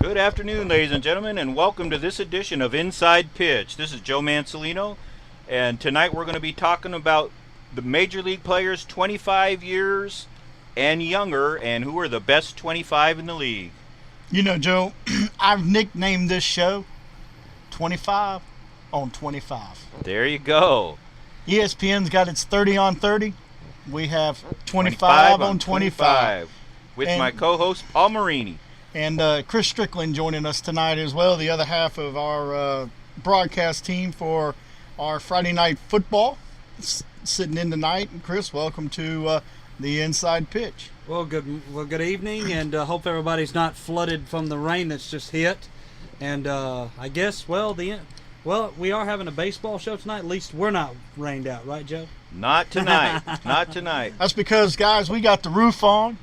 Good afternoon, ladies and gentlemen, and welcome to this edition of Inside Pitch. This is Joe Mansolino, and tonight we're going to be talking about the Major League players 25 years and younger, and who are the best 25 in the league. You know, Joe, I've nicknamed this show 25 on 25. There you go. ESPN's got its 30 on 30. We have 25 on 25. With And- my co-host, Paul Marini. And Chris Strickland joining us tonight as well, the other half of our broadcast team for our Friday night football. Sitting in tonight. And Chris, welcome to the Inside Pitch. Well, good evening, and hope everybody's not flooded from the rain that's just hit. And I guess, we are having a baseball show tonight. At least we're not rained out, right, Joe? Not tonight. Not tonight. That's because, guys, we got the roof on,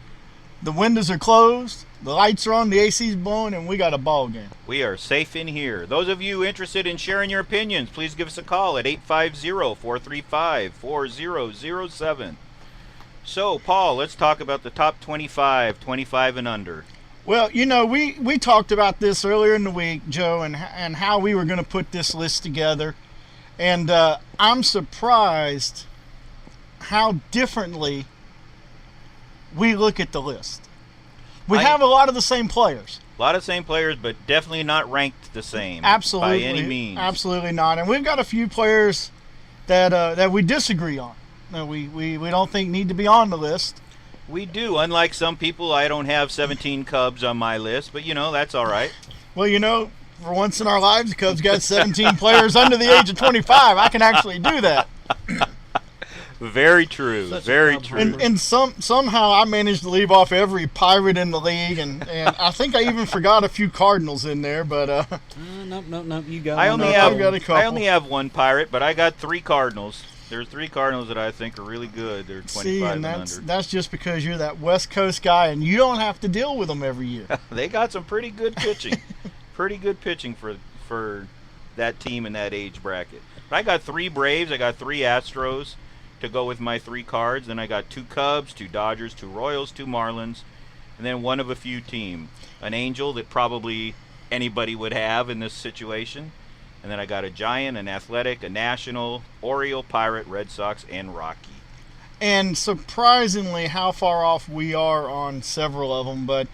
the windows are closed, the lights are on, the AC's blowing, and we got a ball game. We are safe in here. Those of you interested in sharing your opinions, please give us a call at 850-435-4007. So, Paul, let's talk about the top 25 and under. Well, you know, we talked about this earlier in the week, Joe, and how we were going to put this list together. And I'm surprised how differently we look at the list. We have a lot of the same players. A lot of same players, but definitely not ranked the same. Absolutely. By any means. Absolutely not. And we've got a few players that we disagree on. We don't think need to be on the list. We do. Unlike some people, I don't have 17 Cubs on my list, but, that's all right. Well, for once in our lives, the Cubs got 17 players under the age of 25. I can actually do that. Very true. Very true. And somehow I managed to leave off every Pirate in the league, and I think I even forgot a few Cardinals in there. But Nope. You got. I only have got a couple. I only have one Pirate, but I got 3 Cardinals. There's 3 Cardinals that I think are really good. They're 25 and under. That's just because you're that West Coast guy, and you don't have to deal with them every year. They got some pretty good pitching. Pretty good pitching for that team in that age bracket. But I got 3 Braves. I got 3 Astros to go with my 3 cards. Then I got 2 Cubs, 2 Dodgers, 2 Royals, 2 Marlins, and then one of a few team. An Angel that probably anybody would have in this situation. And then I got a Giant, an Athletic, a National, Oriole, Pirate, Red Sox, and Rocky. And surprisingly, how far off we are on several of them. But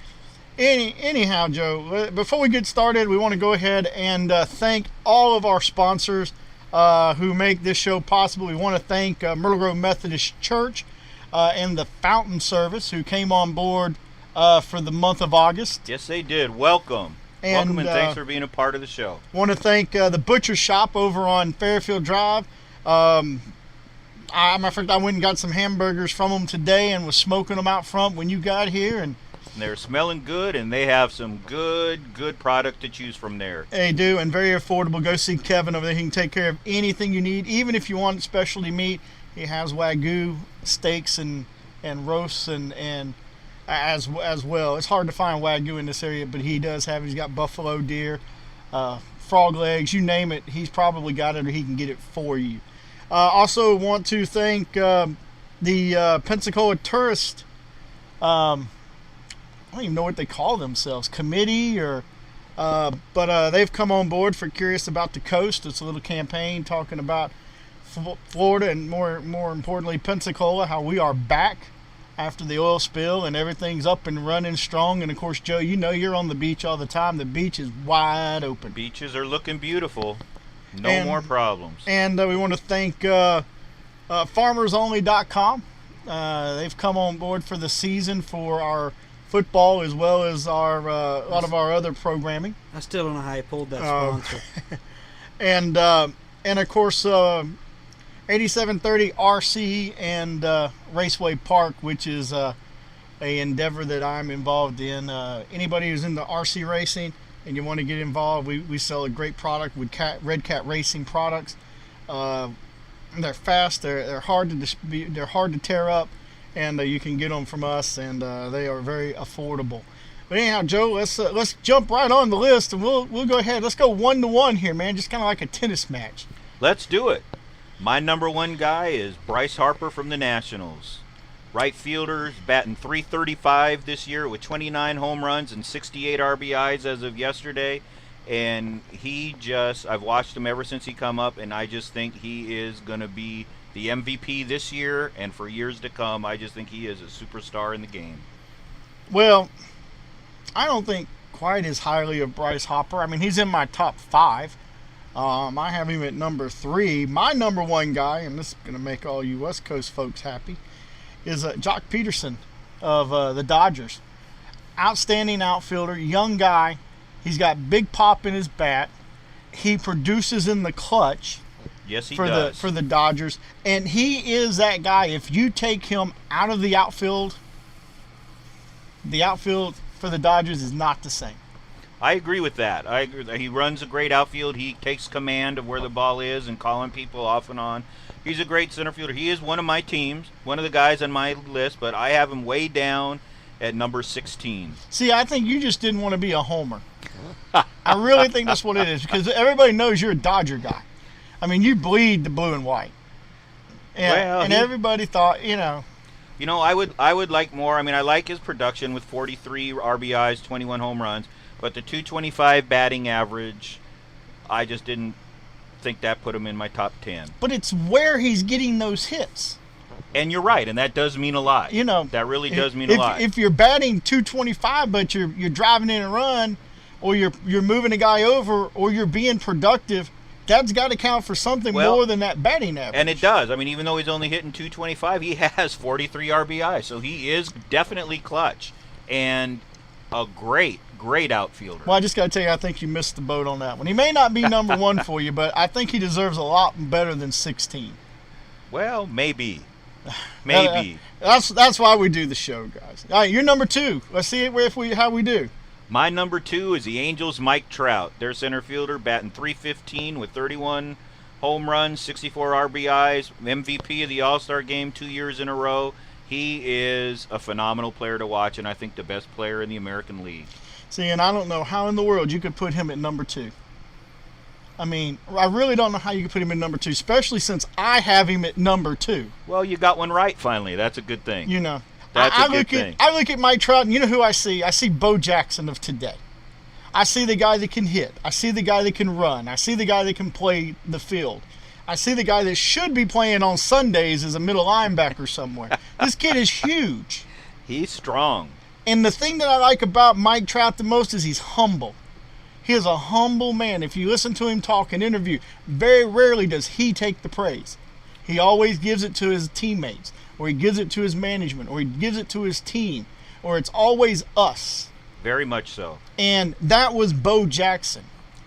anyhow, Joe, before we get started, we want to go ahead and thank all of our sponsors who make this show possible. We want to thank Myrtle Grove Methodist Church and the Fountain Service, who came on board for the month of August. Yes, they did. Welcome. Welcome, and thanks for being a part of the show. Want to thank the Butcher Shop over on Fairfield Drive. Matter of fact, I went and got some hamburgers from them today and was smoking them out front when you got here. And they're smelling good, and they have some good product to choose from there. They do, and very affordable. Go see Kevin over there. He can take care of anything you need, even if you want specialty meat. He has Wagyu steaks and roasts and as well. It's hard to find Wagyu in this area, but he does have. He's got buffalo, deer, frog legs, you name it. He's probably got it, or he can get it for you. Also want to thank the Pensacola Tourist. I don't even know what they call themselves, committee but they've come on board for Curious About the Coast. It's a little campaign talking about Florida and more importantly Pensacola, how we are back after the oil spill and everything's up and running strong. And of course, Joe, you're on the beach all the time. The beach is wide open. Beaches are looking beautiful. No more problems. And we want to thank FarmersOnly.com. They've come on board for the season for our football as well as our a lot of our other programming. I still don't know how you pulled that sponsor. And of course, 8730 RC and Raceway Park, which is a endeavor that I'm involved in. Anybody who's into RC racing and you want to get involved, we sell a great product with Red Cat Racing products. They're fast, they're hard to tear up, and you can get them from us, and they are very affordable. But anyhow, Joe, let's jump right on the list, and we'll go ahead. Let's go 1-1 here, man, just kind of like a tennis match. Let's do it. My number 1 guy is Bryce Harper from the Nationals. Right fielders batting .335 this year with 29 home runs and 68 RBIs as of yesterday. And I've watched him ever since he come up, and I just think he is going to be the MVP this year and for years to come. I just think he is a superstar in the game. Well, I don't think quite as highly of Bryce Harper. I mean, he's in my top 5. I have him at number 3. My number 1 guy, and this is going to make all you West Coast folks happy, is Jock Peterson of the Dodgers. Outstanding outfielder, young guy. He's got big pop in his bat. He produces in the clutch. Yes, he for does. For the Dodgers, and he is that guy. If you take him out of the outfield for the Dodgers is not the same. I agree with that. I agree. He runs a great outfield. He takes command of where the ball is and calling people off and on. He's a great center fielder. He is one of my teams, one of the guys on my list, but I have him way down at number 16. See, I think you just didn't want to be a homer. I really think that's what it is, because everybody knows you're a Dodger guy. I mean, you bleed the blue and white. And everybody thought, I would like more. I mean, I like his production with 43 RBIs, 21 home runs, but the .225 batting average, I just didn't think that put him in my top 10. But it's where he's getting those hits. And you're right, and that does mean a lot. That really does mean a lot. If you're batting .225, but you're driving in a run, or you're moving a guy over, or you're being productive, that's got to count for something more than that batting average. And it does. I mean, even though he's only hitting .225, he has 43 RBI, so he is definitely clutch and a great outfielder. Well, I just got to tell you, I think you missed the boat on that one. He may not be number 1 for you, but I think he deserves a lot better than 16. Well, maybe. Maybe. That's why we do the show, guys. All right, you're number 2. Let's see how we do. My number 2 is the Angels' Mike Trout. Their center fielder, batting .315 with 31 home runs, 64 RBIs, MVP of the All-Star Game 2 years in a row. He is a phenomenal player to watch, and I think the best player in the American League. See, and I don't know how in the world you could put him at number 2. I mean, I really don't know how you could put him at number 2, especially since I have him at number 2. Well, you got one right finally. That's a good thing. That's a good thing. I look at Mike Trout, and you know who I see? I see Bo Jackson of today. I see the guy that can hit. I see the guy that can run. I see the guy that can play the field. I see the guy that should be playing on Sundays as a middle linebacker somewhere. This kid is huge. He's strong. And the thing that I like about Mike Trout the most is he's humble. He is a humble man. If you listen to him talk and interview, very rarely does he take the praise. He always gives it to his teammates, or he gives it to his management, or he gives it to his team, or it's always us. Very much so. And that was Bo Jackson.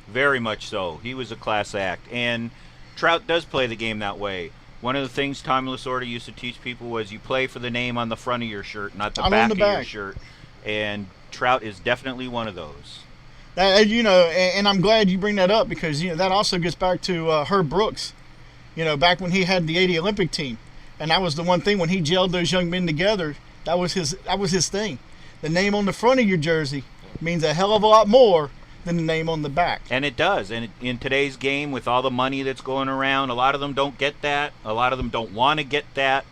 Very much so. He was a class act. And Trout does play the game that way. One of the things Tommy Lasorda used to teach people was you play for the name on the front of your shirt, not the back of your shirt. And Trout is definitely one of those. And I'm glad you bring that up, because that also gets back to Herb Brooks. Back when he had the '80 Olympic team, and that was the one thing when he gelled those young men together. That was his thing. The name on the front of your jersey means a hell of a lot more than the name on the back. And it does. And in today's game, with all the money that's going around, a lot of them don't get that. A lot of them don't want to get that.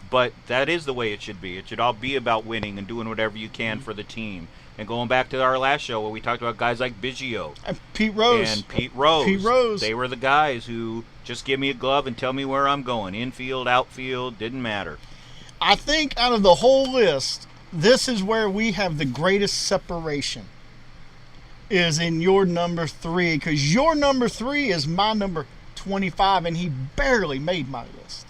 But that is the way it should be. It should all be about winning and doing whatever you can for the team. And going back to our last show where we talked about guys like Biggio. And Pete Rose. Pete Rose. They were the guys who just give me a glove and tell me where I'm going. Infield, outfield, didn't matter. I think out of the whole list, this is where we have the greatest separation, is in your number 3, because your number 3 is my number 25, and he barely made my list.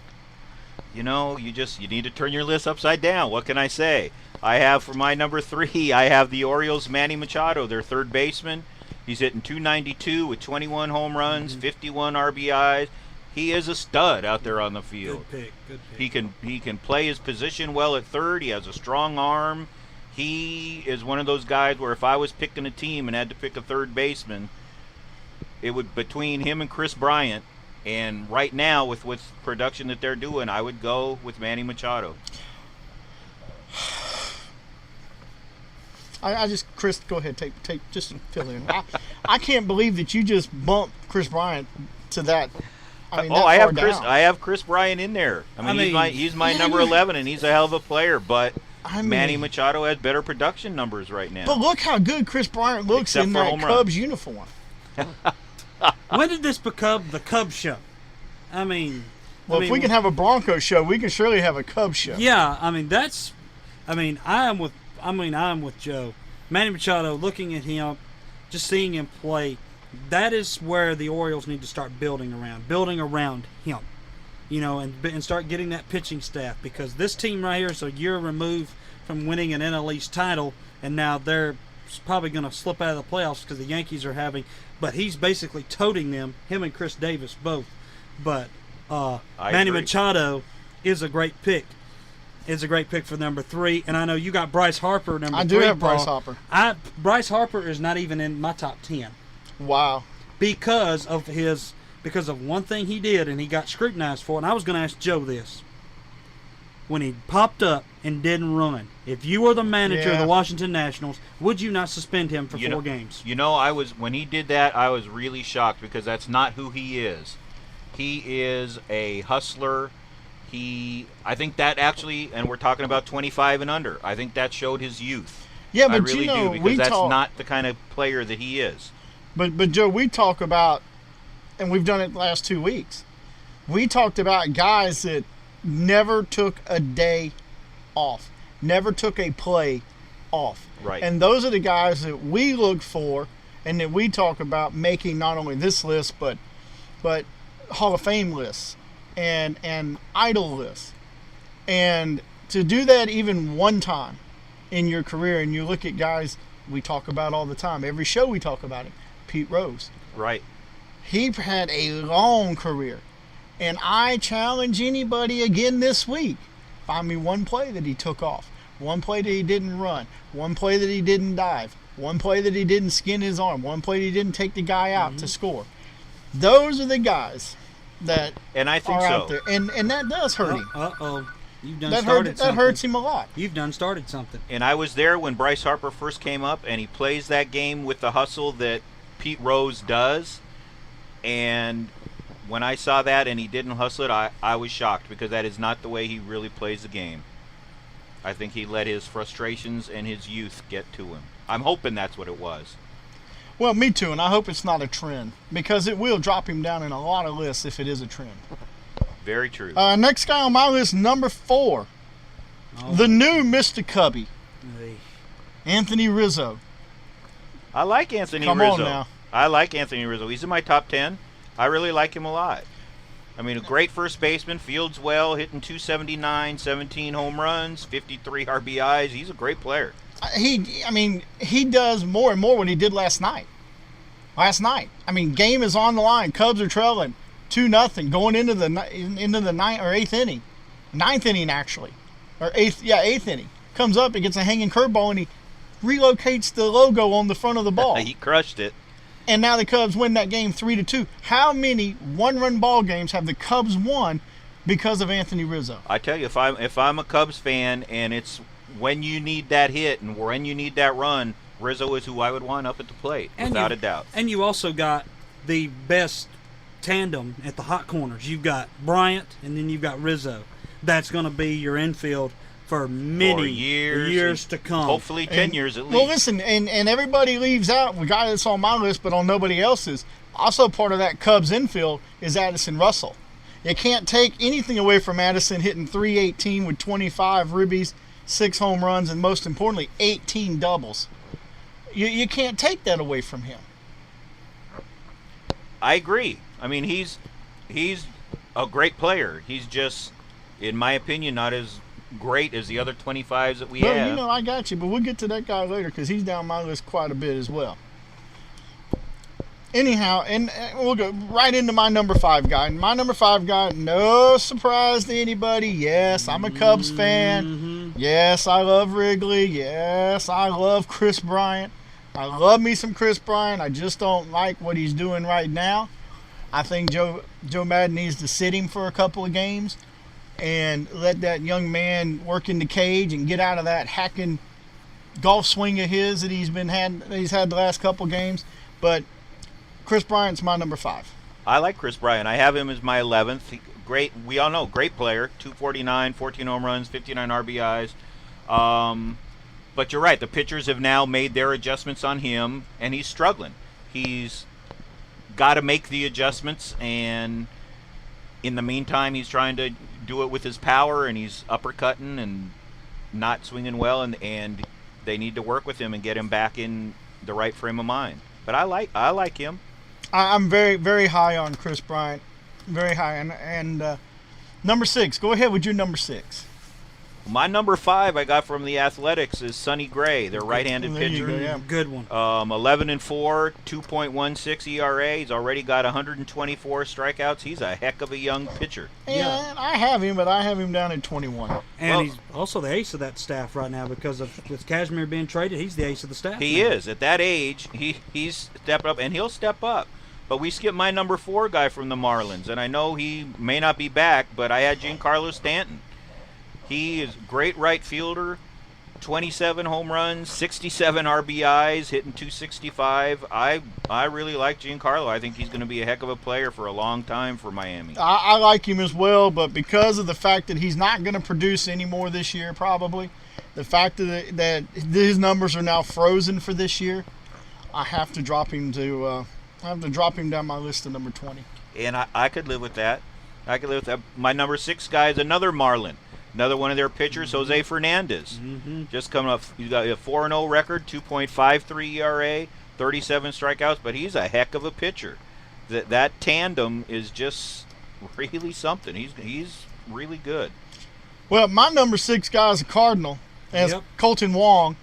You need to turn your list upside down. What can I say? I have for my number 3, I have the Orioles' Manny Machado, their third baseman. He's hitting .292 with 21 home runs, 51 RBIs. He is a stud out there on the field. Good pick. He can play his position well at third. He has a strong arm. He is one of those guys where if I was picking a team and had to pick a third baseman, it would between him and Chris Bryant. And right now, with production that they're doing, I would go with Manny Machado. Chris, go ahead, just fill in. I can't believe that you just bumped Chris Bryant to that. I mean, I have far Chris. down. I have Chris Bryant in there. I mean, he's my number 11, and he's a hell of a player. But Manny Machado has better production numbers right now. But look how good Chris Bryant looks Except in for that home Cubs runs. uniform. When did this become the Cubs show? I mean, If we can have a Broncos show, we can surely have a Cubs show. Yeah, I mean I am with Joe. Manny Machado, looking at him, just seeing him play, that is where the Orioles need to start building around him. You know, and start getting that pitching staff, because this team right here is a year removed from winning an NL East title, and now they're probably going to slip out of the playoffs because the Yankees are having. But he's basically toting them, him and Chris Davis both. But Manny Machado is a great pick. Is a great pick for number 3, and I know you got Bryce Harper number 3. I do have Bryce Harper. Bryce Harper is not even in my top 10. Wow. Because of one thing he did, and he got scrutinized for it. And I was going to ask Joe this: when he popped up and didn't run, if you were the manager of the Washington Nationals, would you not suspend him for 4 games? You know, when he did that, I was really shocked, because that's not who he is. He is a hustler. I think that actually, and we're talking about 25 and under, I think that showed his youth. Yeah, but I really do, because that's not the kind of player that he is. But Joe, we talk about, and we've done it the last 2 weeks, we talked about guys that never took a day off, never took a play off. Right. And those are the guys that we look for, and that we talk about making not only this list, but Hall of Fame lists and idol lists. And to do that even one time in your career, and you look at guys we talk about all the time, every show we talk about him, Pete Rose. Right. He had a long career. And I challenge anybody again this week, find me one play that he took off, one play that he didn't run, one play that he didn't dive, one play that he didn't skin his arm, one play that he didn't take the guy out to score. Those are the guys that and I think are out there. And that does hurt him. You've done started something. That hurts him a lot. You've done started something. And I was there when Bryce Harper first came up, and he plays that game with the hustle that Pete Rose does. And when I saw that and he didn't hustle it, I was shocked, because that is not the way he really plays the game. I think he let his frustrations and his youth get to him. I'm hoping that's what it was. Well, me too, and I hope it's not a trend, because it will drop him down in a lot of lists if it is a trend. Very true. Next guy on my list, number 4, the new Mr. Cubby, Anthony Rizzo. I like Anthony Come Rizzo. on now. I like Anthony Rizzo. He's in my top 10. I really like him a lot. I mean, a great first baseman, fields well, hitting 279, 17 home runs, 53 RBIs. He's a great player. He does more and more what he did last night. I mean, game is on the line. Cubs are trailing 2-0 going into the 9th or 8th inning. 9th inning, actually. Or 8th inning. Comes up, he gets a hanging curveball, and he relocates the logo on the front of the ball. He crushed it. And now the Cubs win that game 3-2. How many one-run ball games have the Cubs won because of Anthony Rizzo? I tell you, if I'm a Cubs fan, and it's when you need that hit and when you need that run, Rizzo is who I would want up at the plate, without a doubt. And you also got the best tandem at the hot corners. You've got Bryant, and then you've got Rizzo. That's going to be your infield for many years to come. Hopefully 10 years at least. Well, listen, and everybody leaves out, the guy that's on my list but on nobody else's, also part of that Cubs infield is Addison Russell. You can't take anything away from Addison hitting .318 with 25 ribbies, 6 home runs, and most importantly, 18 doubles. You can't take that away from him. I agree. I mean, he's a great player. He's just, in my opinion, not as great as the other 25s that we have. Well, you know, I got you, but we'll get to that guy later because he's down my list quite a bit as well. Anyhow, and we'll go right into my number 5 guy. And my number 5 guy, no surprise to anybody. Yes, I'm a Cubs fan. Mm-hmm. Yes, I love Wrigley. Yes, I love Chris Bryant. I love me some Chris Bryant. I just don't like what he's doing right now. I think Joe Maddon needs to sit him for a couple of games and let that young man work in the cage and get out of that hacking golf swing of his that he's had the last couple of games. But Chris Bryant's my number 5. I like Chris Bryant. I have him as my 11th. Great. We all know, great player. 249, 14 home runs, 59 RBIs. But you're right. The pitchers have now made their adjustments on him, and he's struggling. He's got to make the adjustments, and in the meantime, he's trying to do it with his power, and he's uppercutting and not swinging well, and they need to work with him and get him back in the right frame of mind. But I like him. I'm very, very high on Chris Bryant. Very high. And number 6. Go ahead with your number 6. My number 5 I got from the Athletics is Sonny Gray, their right-handed There pitcher. you go, yeah. Good one. 11-4, 2.16 ERA. He's already got 124 strikeouts. He's a heck of a young pitcher. Yeah, I have him, but I have him down at 21. And he's also the ace of that staff right now because of with Kazmir being traded. He's the ace of the staff. He now. is. At that age, he's stepped up, and he'll step up. But we skipped my number 4 guy from the Marlins, and I know he may not be back, but I had Giancarlo Stanton. He is a great right fielder, 27 home runs, 67 RBIs, hitting 265. I really like Giancarlo. I think he's going to be a heck of a player for a long time for Miami. I like him as well, but because of the fact that he's not going to produce anymore this year, probably, the fact that his numbers are now frozen for this year, I have to drop him down my list to number 20. And I could live with that. My number 6 guy is another Marlin. Another one of their pitchers, Jose Fernandez. Just coming up, he's got a 4-0 record, 2.53 ERA, 37 strikeouts, but he's a heck of a pitcher. That tandem is just really something. He's really good. Well, my number 6 guy is a Cardinal. As Kolten Wong,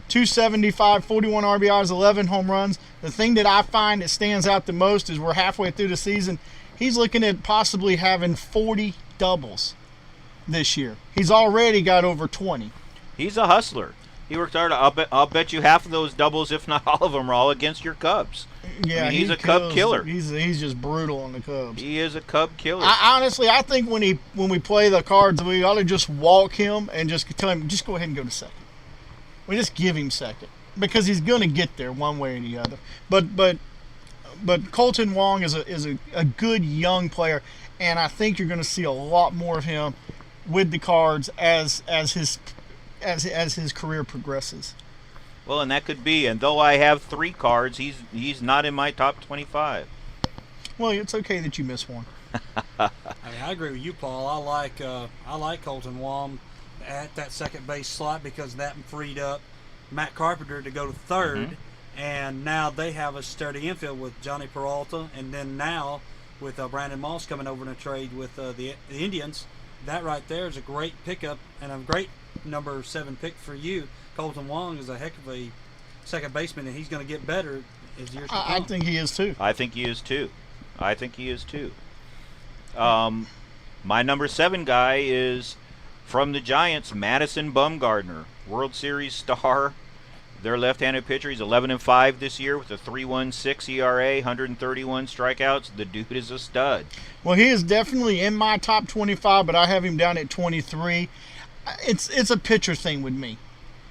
275, 41 RBIs, 11 home runs. The thing that I find that stands out the most is we're halfway through the season. He's looking at possibly having 40 doubles this year. He's already got over 20. He's a hustler. He worked hard. I'll bet you half of those doubles, if not all of them, are all against your Cubs. Yeah, I mean, he's a Cub killer. He's just brutal on the Cubs. He is a Cub killer. I think when we play the Cards, we ought to just walk him and just tell him, just go ahead and go to second. We just give him second because he's going to get there one way or the other. But Kolten Wong is a good young player, and I think you're going to see a lot more of him with the Cards as his career progresses. Well, and that could be. And though I have 3 Cards, he's not in my top 25. Well, it's okay that you miss one. I agree with you, Paul. I like Kolten Wong at that second base slot because that freed up Matt Carpenter to go to third, and now they have a sturdy infield with Johnny Peralta, and then now with Brandon Moss coming over in a trade with the Indians. That right there is a great pickup and a great number 7 pick for you. Kolten Wong is a heck of a second baseman, and he's going to get better as years come. I think he is too. I think he is too. My number 7 guy is from the Giants, Madison Bumgardner, World Series star. Their left-handed pitcher. He's 11-5 this year with a 3.16 ERA, 131 strikeouts. The dude is a stud. Well, he is definitely in my top 25, but I have him down at 23. It's a pitcher thing with me.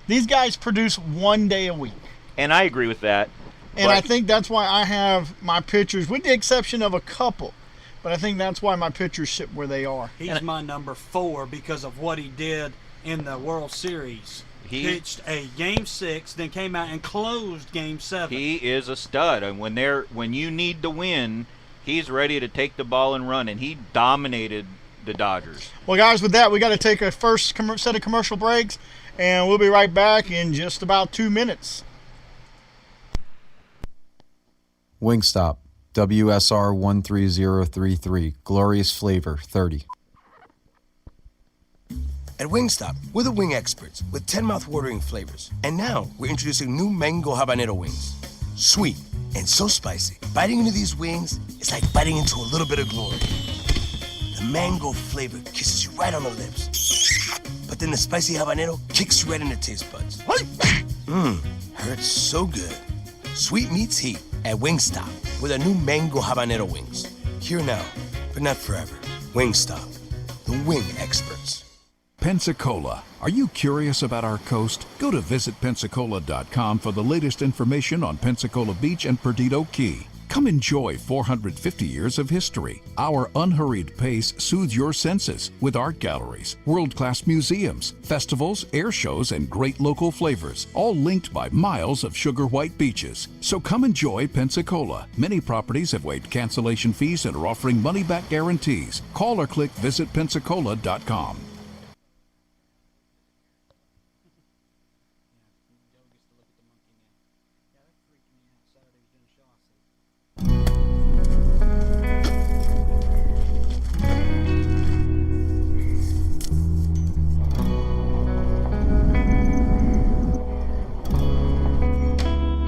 These guys produce one day a week. And I agree with that. And I think that's why I have my pitchers, with the exception of a couple, but I think that's why my pitchers sit where they are. He's my number 4 because of what he did in the World Series. He pitched a Game 6, then came out and closed Game 7. He is a stud, and when you need to win, he's ready to take the ball and run, and he dominated the Dodgers. Well, guys, with that, we got to take a first set of commercial breaks, and we'll be right back in just about 2 minutes. Wingstop, WSR 13033, glorious flavor 30. At Wingstop, we're the wing experts with 10 mouth-watering flavors. And now, we're introducing new mango habanero wings. Sweet and so spicy. Biting into these wings is like biting into a little bit of glory. The mango flavor kisses you right on the lips. But then the spicy habanero kicks you right in the taste buds. Hurts so good. Sweet meets heat at Wingstop with our new mango habanero wings. Here now, but not forever. Wingstop, the wing experts. Pensacola. Are you curious about our coast? Go to visitpensacola.com for the latest information on Pensacola Beach and Perdido Key. Come enjoy 450 years of history. Our unhurried pace soothes your senses with art galleries, world-class museums, festivals, air shows, and great local flavors, all linked by miles of sugar white beaches. So come enjoy Pensacola. Many properties have waived cancellation fees and are offering money-back guarantees. Call or click visitpensacola.com.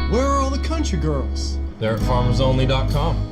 Where are all the country girls? They're at farmersonly.com.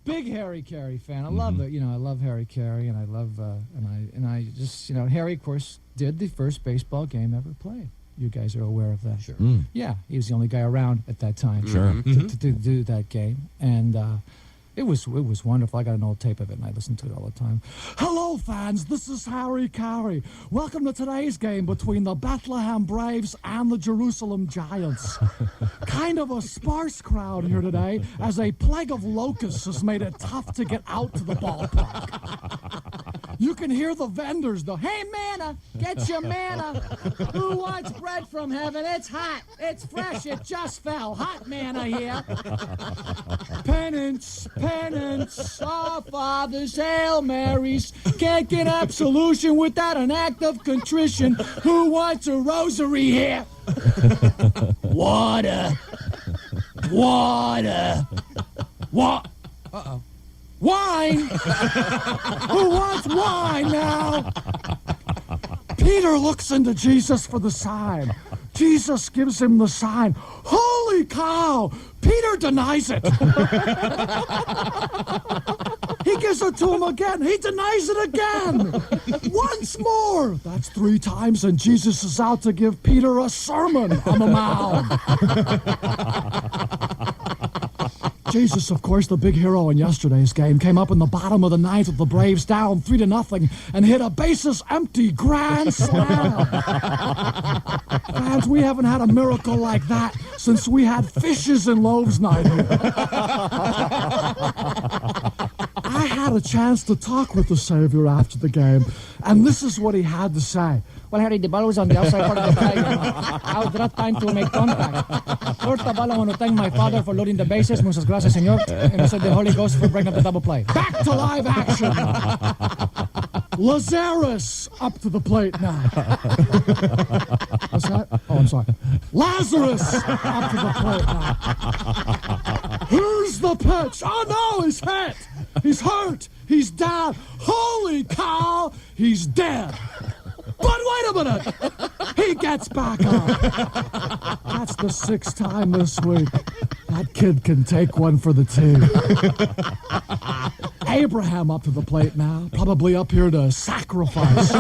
Big Harry Carey fan. I love it. I love Harry Carey, and I love and I just Harry, of course, did the first baseball game ever played. You guys are aware of that. Sure. Yeah, he was the only guy around at that time. Sure. To do that game, and it was wonderful. I got an old tape of it, and I listened to it all the time. Hello, fans. This is Harry Carey. Welcome to today's game between the Bethlehem Braves and the Jerusalem Giants. Kind of a sparse crowd here today, as a plague of locusts has made it tough to get out to the ballpark. You can hear the vendors, though. Hey, manna, get your manna. Who wants bread from heaven? It's hot. It's fresh. It just fell. Hot manna here. Penance, our Father's Hail Marys. Can't get absolution without an act of contrition. Who wants a rosary here? Water. What? Uh-oh. Wine! Who wants wine now? Peter looks into Jesus for the sign. Jesus gives him the sign. Holy cow! Peter denies it. He gives it to him again. He denies it again. Once more. That's 3 times, and Jesus is out to give Peter a sermon on the mound. Jesus, of course, the big hero in yesterday's game, came up in the bottom of the 9th with the Braves down 3-0 and hit a bases-empty grand slam. Fans, we haven't had a miracle like that since we had fishes and loaves night here. I had a chance to talk with the Savior after the game, and this is what he had to say. Well, Harry, the ball was on the outside part of the plate. I was not time to make contact. First of all, I want to thank my father for loading the bases. Muchas gracias, señor. And also the Holy Ghost for breaking up the double play. Back to live action. Lazarus up to the plate now. What's that? Oh, I'm sorry. Lazarus up to the plate now. Here's the pitch. Oh, no, he's hit. He's hurt. He's down. Holy cow, he's dead. But wait a minute! He gets back up. That's the 6th time this week. That kid can take one for the team. Abraham up to the plate now, probably up here to sacrifice.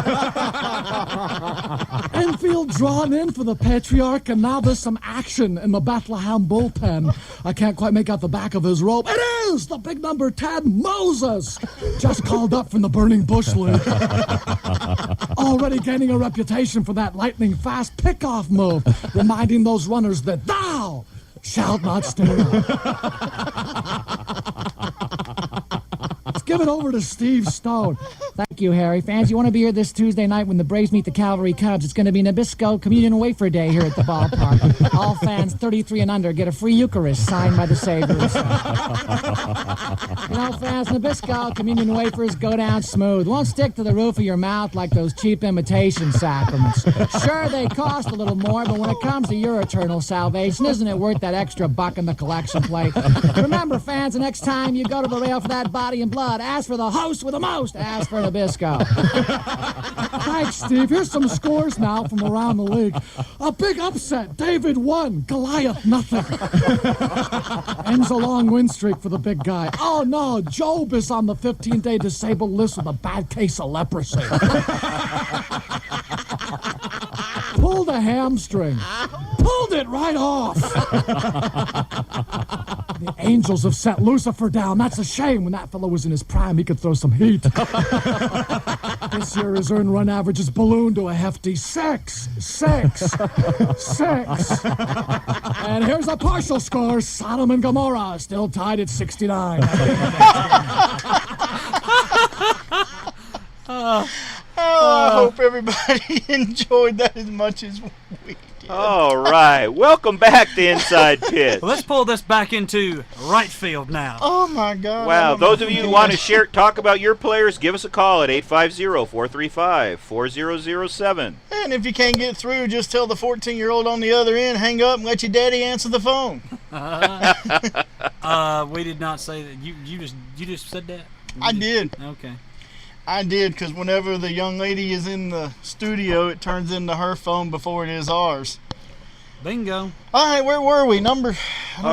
Infield drawn in for the Patriarch, and now there's some action in the Bethlehem bullpen. I can't quite make out the back of his robe. It is the big number 10, Moses, just called up from the Burning Bush League. Already gaining a reputation for that lightning-fast pickoff move, reminding those runners that thou shalt not stand up. Let's give it over to Steve Stone. Thank you, Harry. Fans, you want to be here this Tuesday night when the Braves meet the Cavalry Cubs. It's going to be Nabisco Communion Wafer Day here at the ballpark. All fans 33 and under get a free Eucharist signed by the Saviors. Fans, Nabisco Communion Wafers go down smooth. Won't stick to the roof of your mouth like those cheap imitation sacraments. Sure, they cost a little more, but when it comes to your eternal salvation, isn't it worth that extra buck in the collection plate? Remember, fans, the next time you go to the rail for that body and blood, ask for the host with the most. Ask for Nabisco. Thanks, Steve. Here's some scores now from around the league. A big upset. David 1, Goliath nothing. Ends a long win streak for the big guy. Oh, no, Job is on the 15-day disabled list with a bad case of leprosy. pulled a hamstring. Pulled it right off. The Angels have set Lucifer down. That's a shame. When that fellow was in his prime, he could throw some heat. This year his earned run average has ballooned to a hefty 6. And here's a partial score. Sodom and Gomorrah still tied at 69. I hope everybody enjoyed that as much as we did. All right. Welcome back to Inside Pitch. Let's pull this back into right field now. Oh, my God. Wow. Those of you who want to talk about your players, give us a call at 850-435-4007. And if you can't get through, just tell the 14-year-old on the other end, hang up and let your daddy answer the phone. We did not say that. You just said that? I did. Okay. I did, because whenever the young lady is in the studio, it turns into her phone before it is ours. Bingo. All right, where were we? All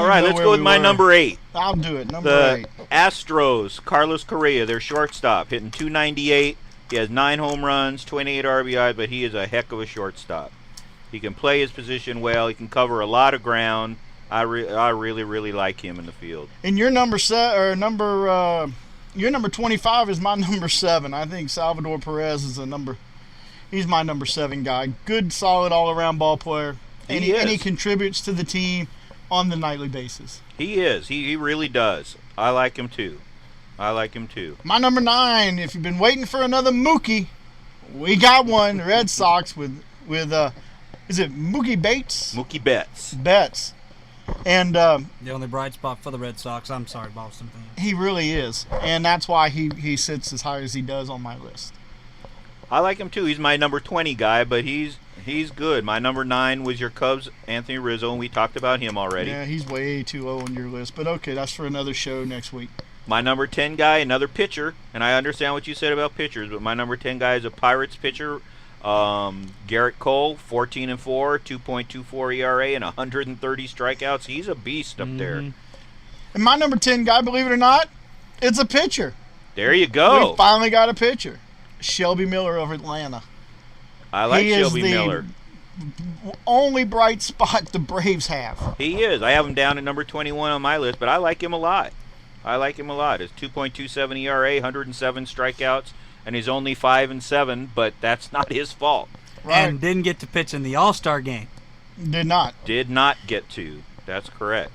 right, let's go with my number 8. I'll do it. Number The 8. Astros, Carlos Correa, their shortstop, hitting .298. He has 9 home runs, 28 RBIs, but he is a heck of a shortstop. He can play his position well. He can cover a lot of ground. I really, really like him in the field. And your your number 25 is my number 7. I think Salvador Perez is he's my number 7 guy. Good, solid, all-around ball player. And he contributes to the team on the nightly basis. He is. He really does. I like him too. My number 9, if you've been waiting for another Mookie, we got one. The Red Sox with is it Mookie Bates? Mookie Betts. Betts. And the only bright spot for the Red Sox. I'm sorry, Boston fans. He really is. And that's why he sits as high as he does on my list. I like him too. He's my number 20 guy, but he's good. My number 9 was your Cubs, Anthony Rizzo, and we talked about him already. Yeah, he's way too low on your list. But okay, that's for another show next week. My number 10 guy, another pitcher, and I understand what you said about pitchers, but my number 10 guy is a Pirates pitcher, Garrett Cole, 14-4, 2.24 ERA, and 130 strikeouts. He's a beast up there. And my number 10 guy, believe it or not, it's a pitcher. There you go. We finally got a pitcher. Shelby Miller of Atlanta. I like Shelby Miller. Only bright spot the Braves have. He is. I have him down at number 21 on my list, but I like him a lot. It's 2.27 ERA, 107 strikeouts, and he's only 5-7, but that's not his fault. Right. And didn't get to pitch in the All-Star game. Did not get to. That's correct.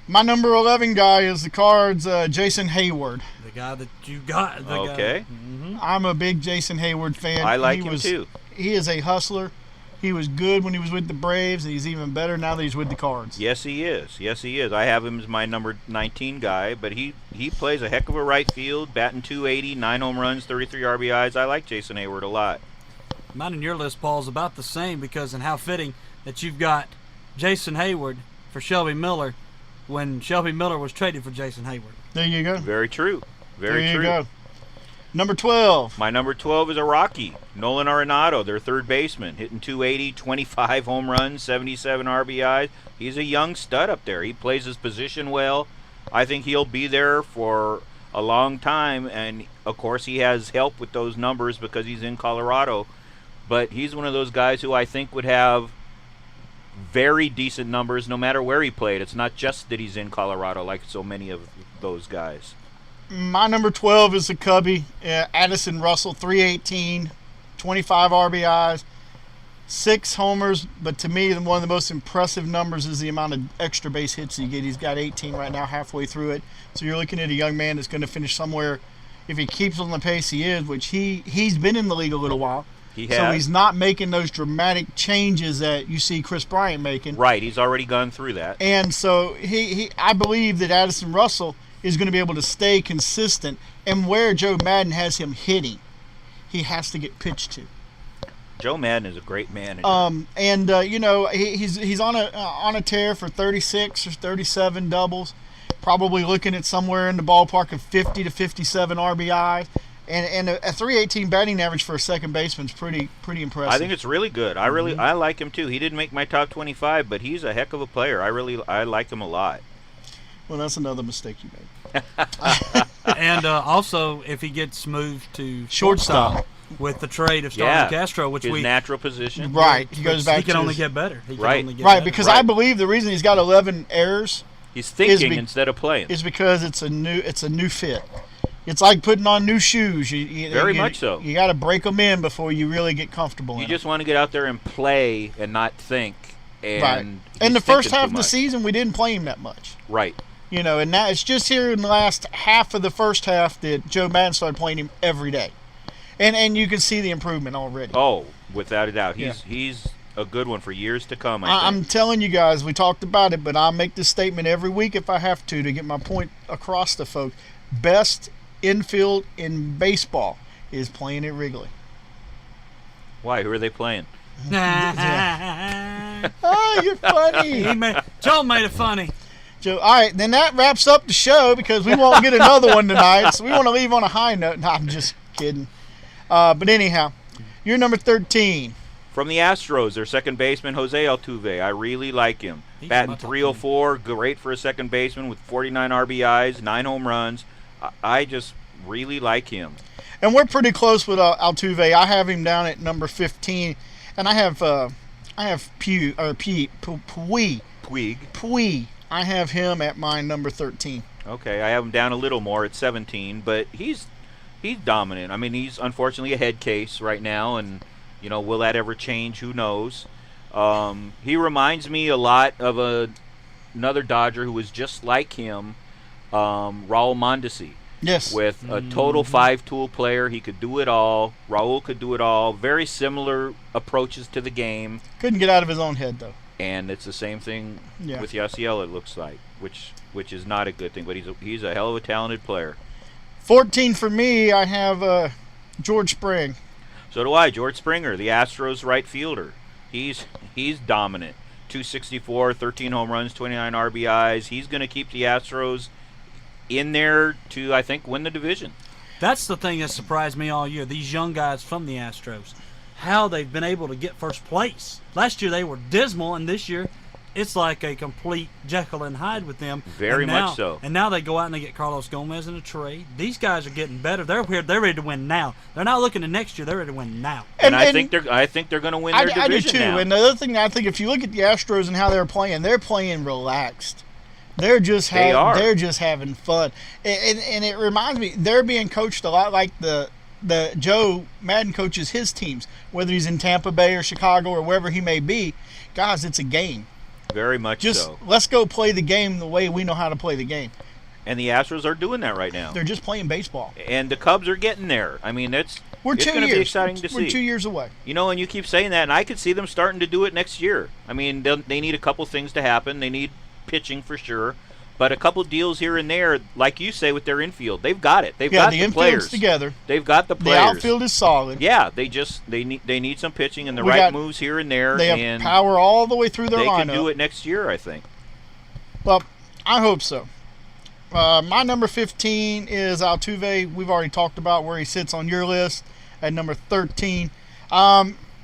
My number 11 guy is the Cards, Jason Hayward. The guy that you got. Okay. I'm a big Jason Hayward fan. I like him too. He is a hustler. He was good when he was with the Braves, and he's even better now that he's with the Cards. Yes, he is. I have him as my number 19 guy, but he plays a heck of a right field, batting .280, 9 home runs, 33 RBIs. I like Jason Hayward a lot. Mine and your list, Paul, is about the same because, and how fitting that you've got Jason Hayward for Shelby Miller when Shelby Miller was traded for Jason Hayward. There you go. Very true. There you go. Number 12. My number 12 is a Rocky, Nolan Arenado, their third baseman, hitting .280, 25 home runs, 77 RBIs. He's a young stud up there. He plays his position well. I think he'll be there for a long time, and of course he has help with those numbers because he's in Colorado. But he's one of those guys who I think would have very decent numbers no matter where he played. It's not just that he's in Colorado like so many of those guys. My number 12 is the Cubby, Addison Russell, 318, 25 RBIs, 6 homers. But to me, one of the most impressive numbers is the amount of extra base hits you get. He's got 18 right now, halfway through it. So you're looking at a young man that's going to finish somewhere, if he keeps on the pace he is, which he's been in the league a little while. He has. So he's not making those dramatic changes that you see Chris Bryant making. Right, he's already gone through that. And so I believe that Addison Russell is going to be able to stay consistent, and where Joe Maddon has him hitting, he has to get pitched to. Joe Maddon is a great manager. He's on a tear for 36 or 37 doubles, probably looking at somewhere in the ballpark of 50 to 57 RBI, and a 318 batting average for a second baseman is pretty impressive. I think it's really good. I like him too. He didn't make my top 25, but he's a heck of a player. I like him a lot. Well, that's another mistake you made. And also, if he gets moved to Shortstop. with the trade of Starlin Castro, which his natural position. Right. He goes back. He can to only his, get better. He can Right. only get right, better. because I believe the reason he's got 11 errors He's thinking instead of playing. is because it's a new fit. It's like putting on new shoes. Very much so. You got to break them in before you really get comfortable. You just want to get out there and play and not think. And right. he's And the first thinking half too of the much. season, we didn't play him that much. Right. You know, and now it's just here in the last half of the first half that Joe Maddon started playing him every day. And you can see the improvement already. Oh, without a doubt. He's a good one for years to come, I think. I'm telling you guys, we talked about it, but I'll make this statement every week if I have to get my point across to folks. Best infield in baseball is playing at Wrigley. Why? Who are they playing? Oh, you're funny. Joe made it funny. Joe, all right, then that wraps up the show because we won't get another one tonight, so we want to leave on a high note. No, I'm just kidding. But anyhow, you're number 13. From the Astros, their second baseman, Jose Altuve. I really like him. He's Batting my top 304, great for a second baseman with 49 RBIs, 9 home runs. I just really like him. And we're pretty close with Altuve. I have him down at number 15, and I have Puig. I have him at my number 13. Okay, I have him down a little more at 17, but he's dominant. I mean, he's unfortunately a head case right now, and will that ever change? Who knows? He reminds me a lot of another Dodger who was just like him, Raul Mondesi. Yes. With a total five-tool player, he could do it all. Raul could do it all. Very similar approaches to the game. Couldn't get out of his own head, though. And it's the same thing with Yasiel, it looks like, which is not a good thing. But he's a hell of a talented player. 14 for me, I have George Spring. So do I. George Springer, the Astros right fielder. He's dominant. 264, 13 home runs, 29 RBIs. He's going to keep the Astros in there to, I think, win the division. That's the thing that surprised me all year. These young guys from the Astros, how they've been able to get first place. Last year they were dismal, and this year it's like a complete Jekyll and Hyde with them. Very much so. And now they go out and they get Carlos Gomez in a trade. These guys are getting better. They're ready to win now. They're not looking to next year. They're ready to win now. And I think they're going to win their division I do too. now. And the other thing, I think, if you look at the Astros and how they're playing relaxed. They're just having fun, and it reminds me they're being coached a lot like the Joe Maddon coaches his teams, whether he's in Tampa Bay or Chicago or wherever he may be. Guys, it's a game. Very much so. Just let's go play the game the way we know how to play the game. And the Astros are doing that right now. They're just playing baseball. And the Cubs are getting there. I mean, it's going to be exciting to see. We're 2 years away. And you keep saying that, and I could see them starting to do it next year. I mean, they need a couple things to happen. They need pitching for sure, but a couple deals here and there, like you say, with their infield, they've got it. They've got the players together. They've got the players. The outfield is solid. Yeah, they need some pitching and the right moves here and there. They have and power all the way through their lineup. They can do it next year, I think. Well, I hope so. My number 15 is Altuve. We've already talked about where he sits on your list at number 13.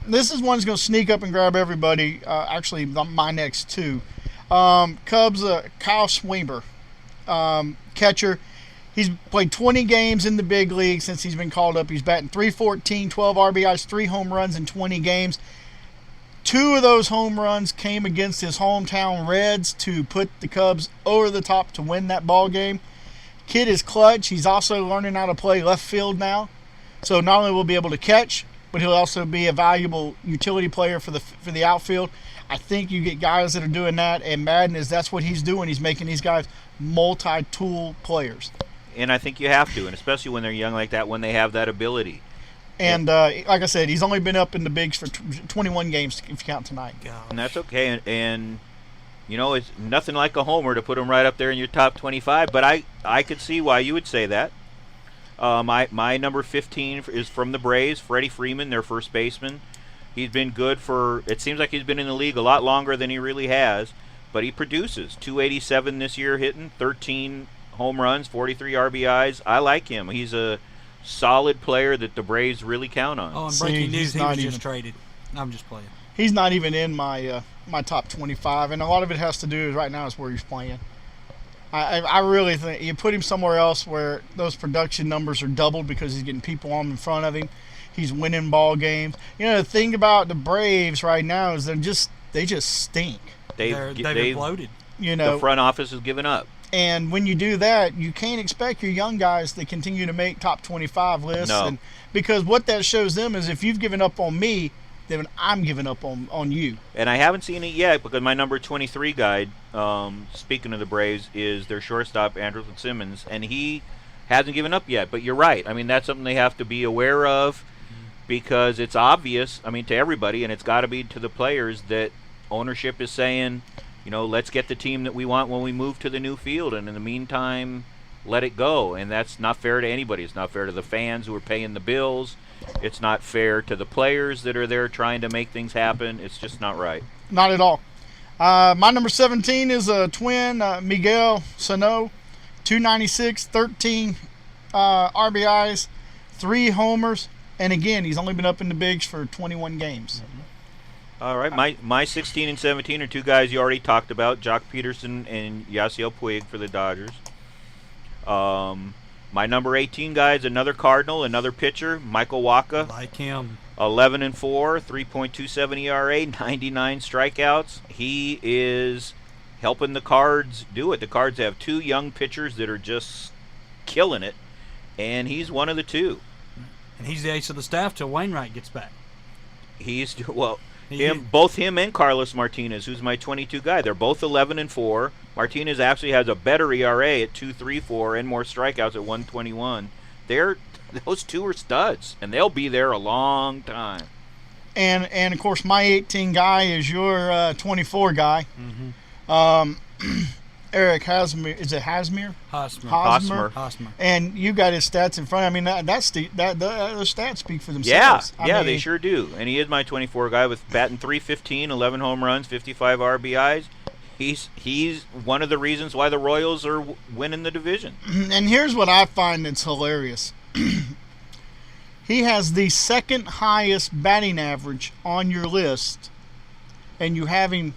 This is one that's going to sneak up and grab everybody. Actually, my next two. Cubs, Kyle Schwarber, catcher. He's played 20 games in the big league since he's been called up. He's batting .314, 12 RBIs, 3 home runs in 20 games. 2 of those home runs came against his hometown Reds to put the Cubs over the top to win that ball game. Kid is clutch. He's also learning how to play left field now. So not only will he be able to catch, but he'll also be a valuable utility player for the outfield. I think you get guys that are doing that, and Maddon that's what he's doing. He's making these guys multi-tool players. And I think you have to, and especially when they're young like that, when they have that ability. And like I said, he's only been up in the bigs for 21 games if you count tonight. And that's okay. And it's nothing like a homer to put him right up there in your top 25. But I could see why you would say that. My number 15 is from the Braves, Freddi Freeman, their first baseman. He's been good it seems like he's been in the league a lot longer than he really has. But he produces. 287 this year hitting, 13 home runs, 43 RBIs. I like him. He's a solid player that the Braves really count on. Oh, and breaking news, he was just traded. I'm just playing. He's not even in my my top 25, and a lot of it has to do right now is where he's playing. I really think you put him somewhere else where those production numbers are doubled because he's getting people on in front of him. He's winning ball games. You know, the thing about the Braves right now is they just stink. They've imploded. You know, the front office has given up. And when you do that, you can't expect your young guys to continue to make top 25 lists. No. And because what that shows them is if you've given up on me, then I'm giving up on you. And I haven't seen it yet because my number 23 guy, speaking of the Braves, is their shortstop, Andrelton Simmons, and he hasn't given up yet. But you're right. I mean, that's something they have to be aware of because it's obvious, I mean, to everybody, and it's got to be to the players that ownership is saying, you know, let's get the team that we want when we move to the new field, and in the meantime, let it go. And that's not fair to anybody. It's not fair to the fans who are paying the bills. It's not fair to the players that are there trying to make things happen. It's just not right. Not at all. My number 17 is a twin, Miguel Sano, 296, 13 RBIs, 3 homers, and again, he's only been up in the bigs for 21 games. All right, my 16 and 17 are two guys you already talked about, Jock Peterson and Yasiel Puig for the Dodgers. My number 18 guy is another Cardinal, another pitcher, Michael Wacha. Like him. 11 and 4, 3.27 ERA, 99 strikeouts. He is helping the Cards do it. The Cards have 2 young pitchers that are just killing it, and he's one of the 2. And he's the ace of the staff till Wainwright gets back. Both him and Carlos Martinez, who's my 22 guy, they're both 11 and 4. Martinez actually has a better ERA at 2.34 and more strikeouts at 121. Those 2 are studs, and they'll be there a long time. And of course, my 18 guy is your 24 guy. Mm-hmm. Eric Hosmer. Is it Hosmer? Hosmer. And you got his stats in front. I mean, those stats speak for Yeah, themselves. I mean, they sure do. And he is my 24 guy with batting .315, 11 home runs, 55 RBIs. He's one of the reasons why the Royals are winning the division. And here's what I find that's hilarious. He has the second highest batting average on your list, and you have him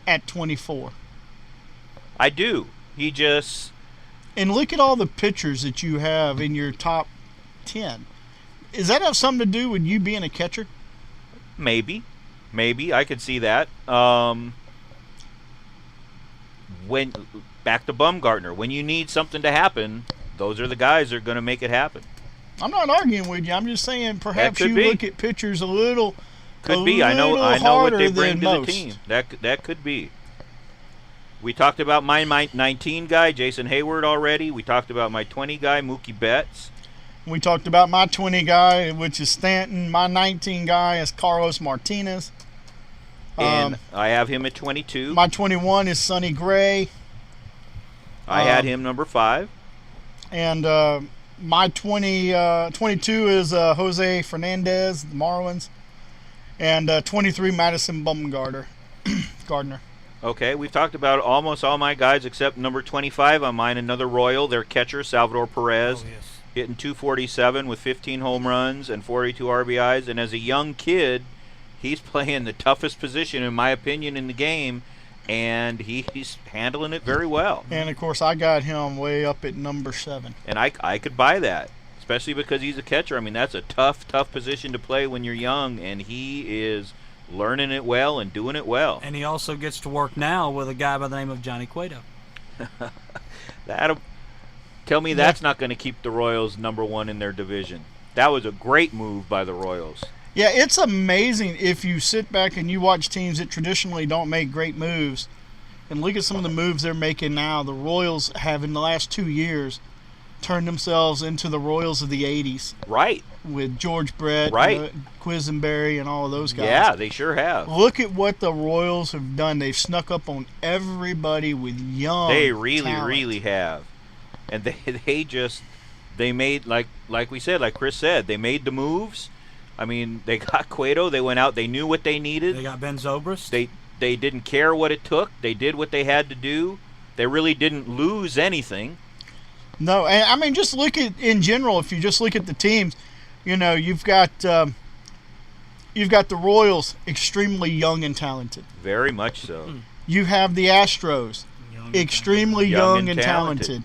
at 24. I do. And look at all the pitchers that you have in your top 10. Does that have something to do with you being a catcher? Maybe. I could see that. When back to Bumgardner, when you need something to happen, those are the guys that are going to make it happen. I'm not arguing with you. I'm just saying perhaps you look at pitchers a little. Could be. I know what they bring to the team. That could be. We talked about my 19 guy, Jason Hayward, already. We talked about my 20 guy, Mookie Betts. We talked about my 20 guy, which is Stanton. My 19 guy is Carlos Martinez. And I have him at 22. My 21 is Sonny Gray. I had him number 5. And my 22 is Jose Fernandez, the Marlins. And 23, Madison Bumgardner. Gardner. Okay, we've talked about almost all my guys except number 25 on mine, another Royal, their catcher, Salvador Perez, hitting .247 with 15 home runs and 42 RBIs. And as a young kid, he's playing the toughest position, in my opinion, in the game, and he's handling it very well. And, of course, I got him way up at number 7. And I could buy that, especially because he's a catcher. I mean, that's a tough position to play when you're young, and he is learning it well and doing it well. And he also gets to work now with a guy by the name of Johnny Cueto. Tell me that's not going to keep the Royals number 1 in their division. That was a great move by the Royals. Yeah, it's amazing if you sit back and you watch teams that traditionally don't make great moves and look at some of the moves they're making now. The Royals have, in the last 2 years, turned themselves into the Royals of the 80s. Right. With George Brett, right. Quisenberry, and all of those guys. Yeah, they sure have. Look at what the Royals have done. They've snuck up on everybody with young They really, talent. really have. And they made, like we said, like Chris said, they made the moves. I mean, they got Cueto. They went out. They knew what they needed. They got Ben Zobrist. They didn't care what it took. They did what they had to do. They really didn't lose anything. No, and I mean, just look at, in general, if you just look at the teams, you know, you've got the Royals, extremely young and talented. Very much so. You have the Astros, extremely young and talented.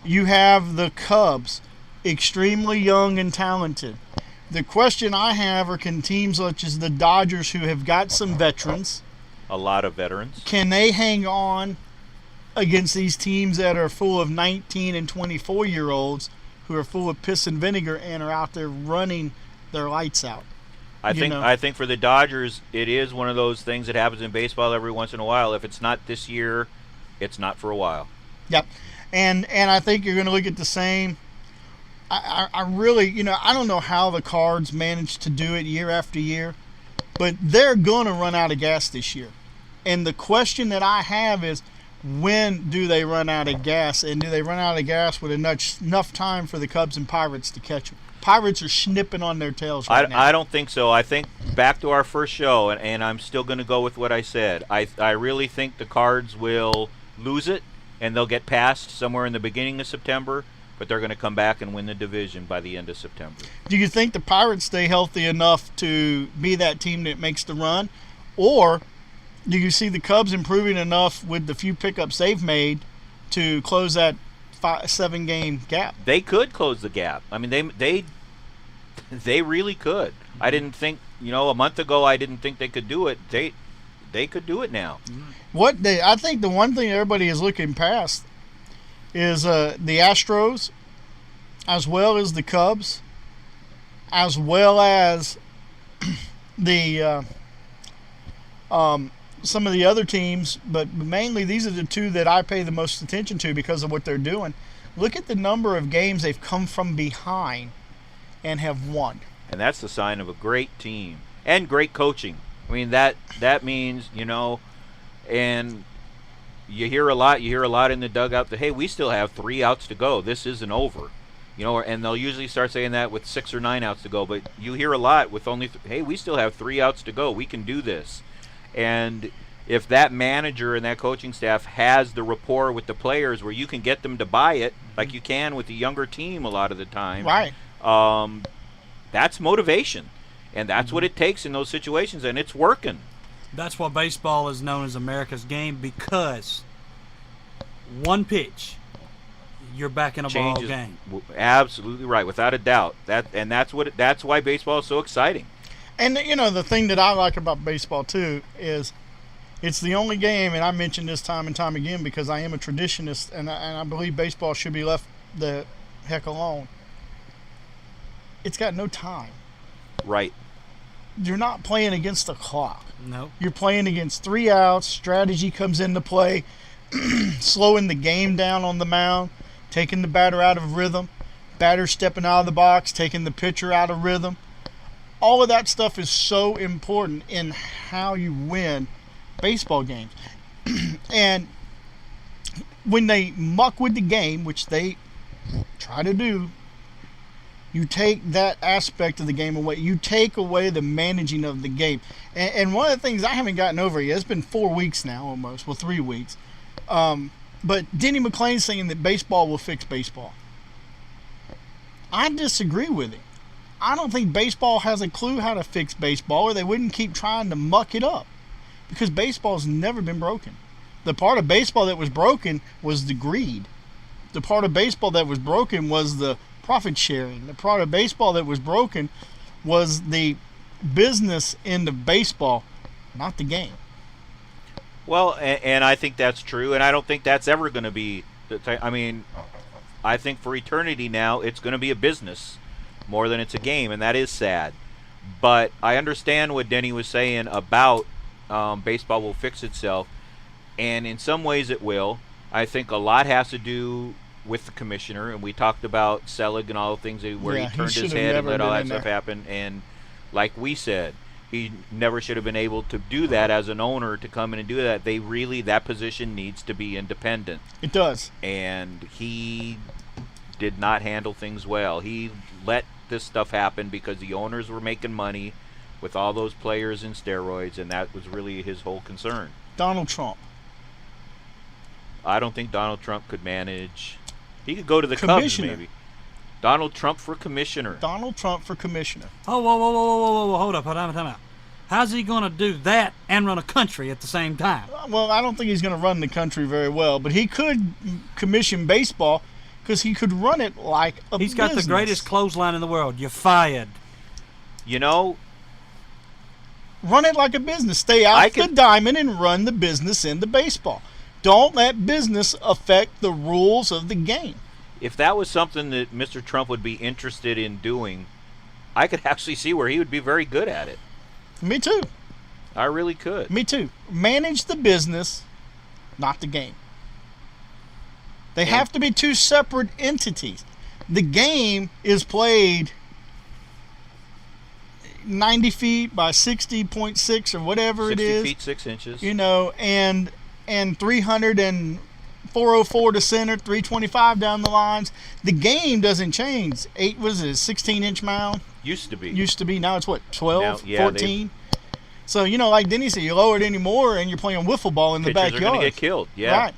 You have the Cubs, extremely young and talented. The question I have are, can teams such as the Dodgers, who have got some veterans, A lot of veterans. can they hang on against these teams that are full of 19 and 24-year-olds who are full of piss and vinegar and are out there running their lights out? I think for the Dodgers, it is one of those things that happens in baseball every once in a while. If it's not this year, it's not for a while. Yep. And I think you're going to look at the same. I really, I don't know how the Cards manage to do it year after year, but they're going to run out of gas this year. And the question that I have is, when do they run out of gas? And do they run out of gas with enough time for the Cubs and Pirates to catch them? Pirates are snipping on their tails right now. I don't think so. I think back to our first show, and I'm still going to go with what I said. I really think the Cards will lose it, and they'll get past somewhere in the beginning of September, but they're going to come back and win the division by the end of September. Do you think the Pirates stay healthy enough to be that team that makes the run? Or do you see the Cubs improving enough with the few pickups they've made to close that 7-game gap? They could close the gap. I mean, they really could. I didn't think, a month ago I didn't think they could do it. They could do it now. I think the one thing everybody is looking past is the Astros, as well as the Cubs, as well as the some of the other teams, but mainly these are the two that I pay the most attention to because of what they're doing. Look at the number of games they've come from behind and have won. And that's the sign of a great team and great coaching. I mean, that means, and you hear a lot in the dugout that, hey, we still have 3 outs to go. This isn't over. And they'll usually start saying that with 6 or 9 outs to go. But you hear a lot with only, hey, we still have 3 outs to go. We can do this. And if that manager and that coaching staff has the rapport with the players where you can get them to buy it, like you can with the younger team a lot of the time, right? That's motivation. And that's what it takes in those situations, and it's working. That's why baseball is known as America's game, because one pitch, you're back in a ball game. Absolutely right, without a doubt. That's why baseball is so exciting. And the thing that I like about baseball too is it's the only game, and I mention this time and time again because I am a traditionist, and I believe baseball should be left the heck alone. It's got no time. Right. You're not playing against the clock. No. You're playing against 3 outs. Strategy comes into play, slowing the game down on the mound, taking the batter out of rhythm, batter stepping out of the box, taking the pitcher out of rhythm. All of that stuff is so important in how you win baseball games. And when they muck with the game, which they try to do, you take that aspect of the game away. You take away the managing of the game. And one of the things I haven't gotten over yet, it's been 4 weeks now almost, 3 weeks. But Denny McClain's saying that baseball will fix baseball. I disagree with him. I don't think baseball has a clue how to fix baseball, or they wouldn't keep trying to muck it up. Because baseball's never been broken. The part of baseball that was broken was the greed. The part of baseball that was broken was the profit sharing. The part of baseball that was broken was the business end of baseball, not the game. Well, and I think that's true, and I don't think that's ever going to be. I think for eternity now, it's going to be a business more than it's a game, and that is sad. But I understand what Denny was saying about baseball will fix itself, and in some ways it will. I think a lot has to do with the commissioner, and we talked about Selig and all the things where he turned his head and let all that stuff happen. And like we said, he never should have been able to do that as an owner, to come in and do that. That position needs to be independent. It does. And he did not handle things well. He let this stuff happen because the owners were making money with all those players in steroids, and that was really his whole concern. Donald Trump. I don't think Donald Trump could manage. He could go to the Cubs, maybe. Donald Trump for commissioner. Donald Trump for commissioner. Oh, whoa, hold up, time out. How's he going to do that and run a country at the same time? Well, I don't think he's going to run the country very well, but he could commission baseball because he could run it like a business. He's got the greatest clothesline in the world. You're fired. You know, run it like a business. Stay out the diamond and run the business into baseball. Don't let business affect the rules of the game. If that was something that Mr. Trump would be interested in doing, I could actually see where he would be very good at it. Me too. I really could. Me too. Manage the business, not the game. They have to be two separate entities. The game is played 90 feet by 60.6 or whatever it is. 60 feet, 6 inches. You know, and 300 and 404 to center, 325 down the lines. The game doesn't change. 16-inch mound? Used to be. Now it's what, 12, now, 14? So, you know, like Denny said, you lower it anymore and you're playing wiffle ball in the backyard. Pitchers are going to get killed, yeah.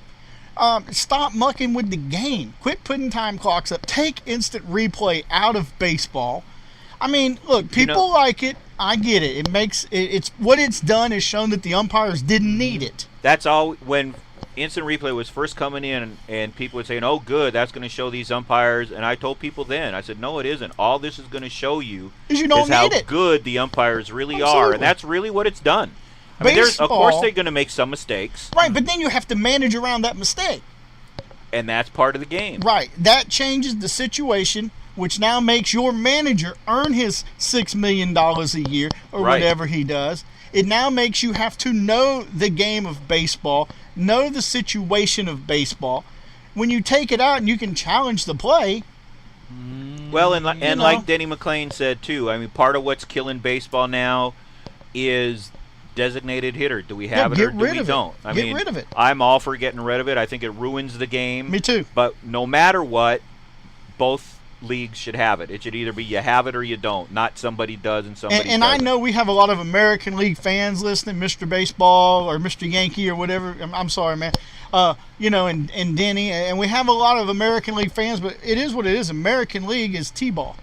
Right. Stop mucking with the game. Quit putting time clocks up. Take instant replay out of baseball. I mean, look, people like it. I get it. It's what it's done is shown that the umpires didn't need it. That's all. When instant replay was first coming in, and people would say, "Oh, good, that's going to show these umpires." And I told people then, I said, "No, it isn't. All this is going to show you is how good the umpires really are, and that's really what it's done." I mean, of course, they're going to make some mistakes, right? But then you have to manage around that mistake, and that's part of the game, right? That changes the situation, which now makes your manager earn his $6 million a year or whatever he does. It now makes you have to know the game of baseball, know the situation of baseball. When you take it out and you can challenge the play. Well, and like Denny McClain said, too, I mean, part of what's killing baseball now is designated hitter. Do we have it or do we don't? Get rid of it. I'm all for getting rid of it. I think it ruins the game. Me too. But no matter what, both leagues should have it. It should either be you have it or you don't, not somebody does and somebody doesn't. And I know we have a lot of American League fans listening, Mr. Baseball or Mr. Yankee or whatever. I'm sorry, man. You know, and Denny, and we have a lot of American League fans, but it is what it is. American League is T-ball.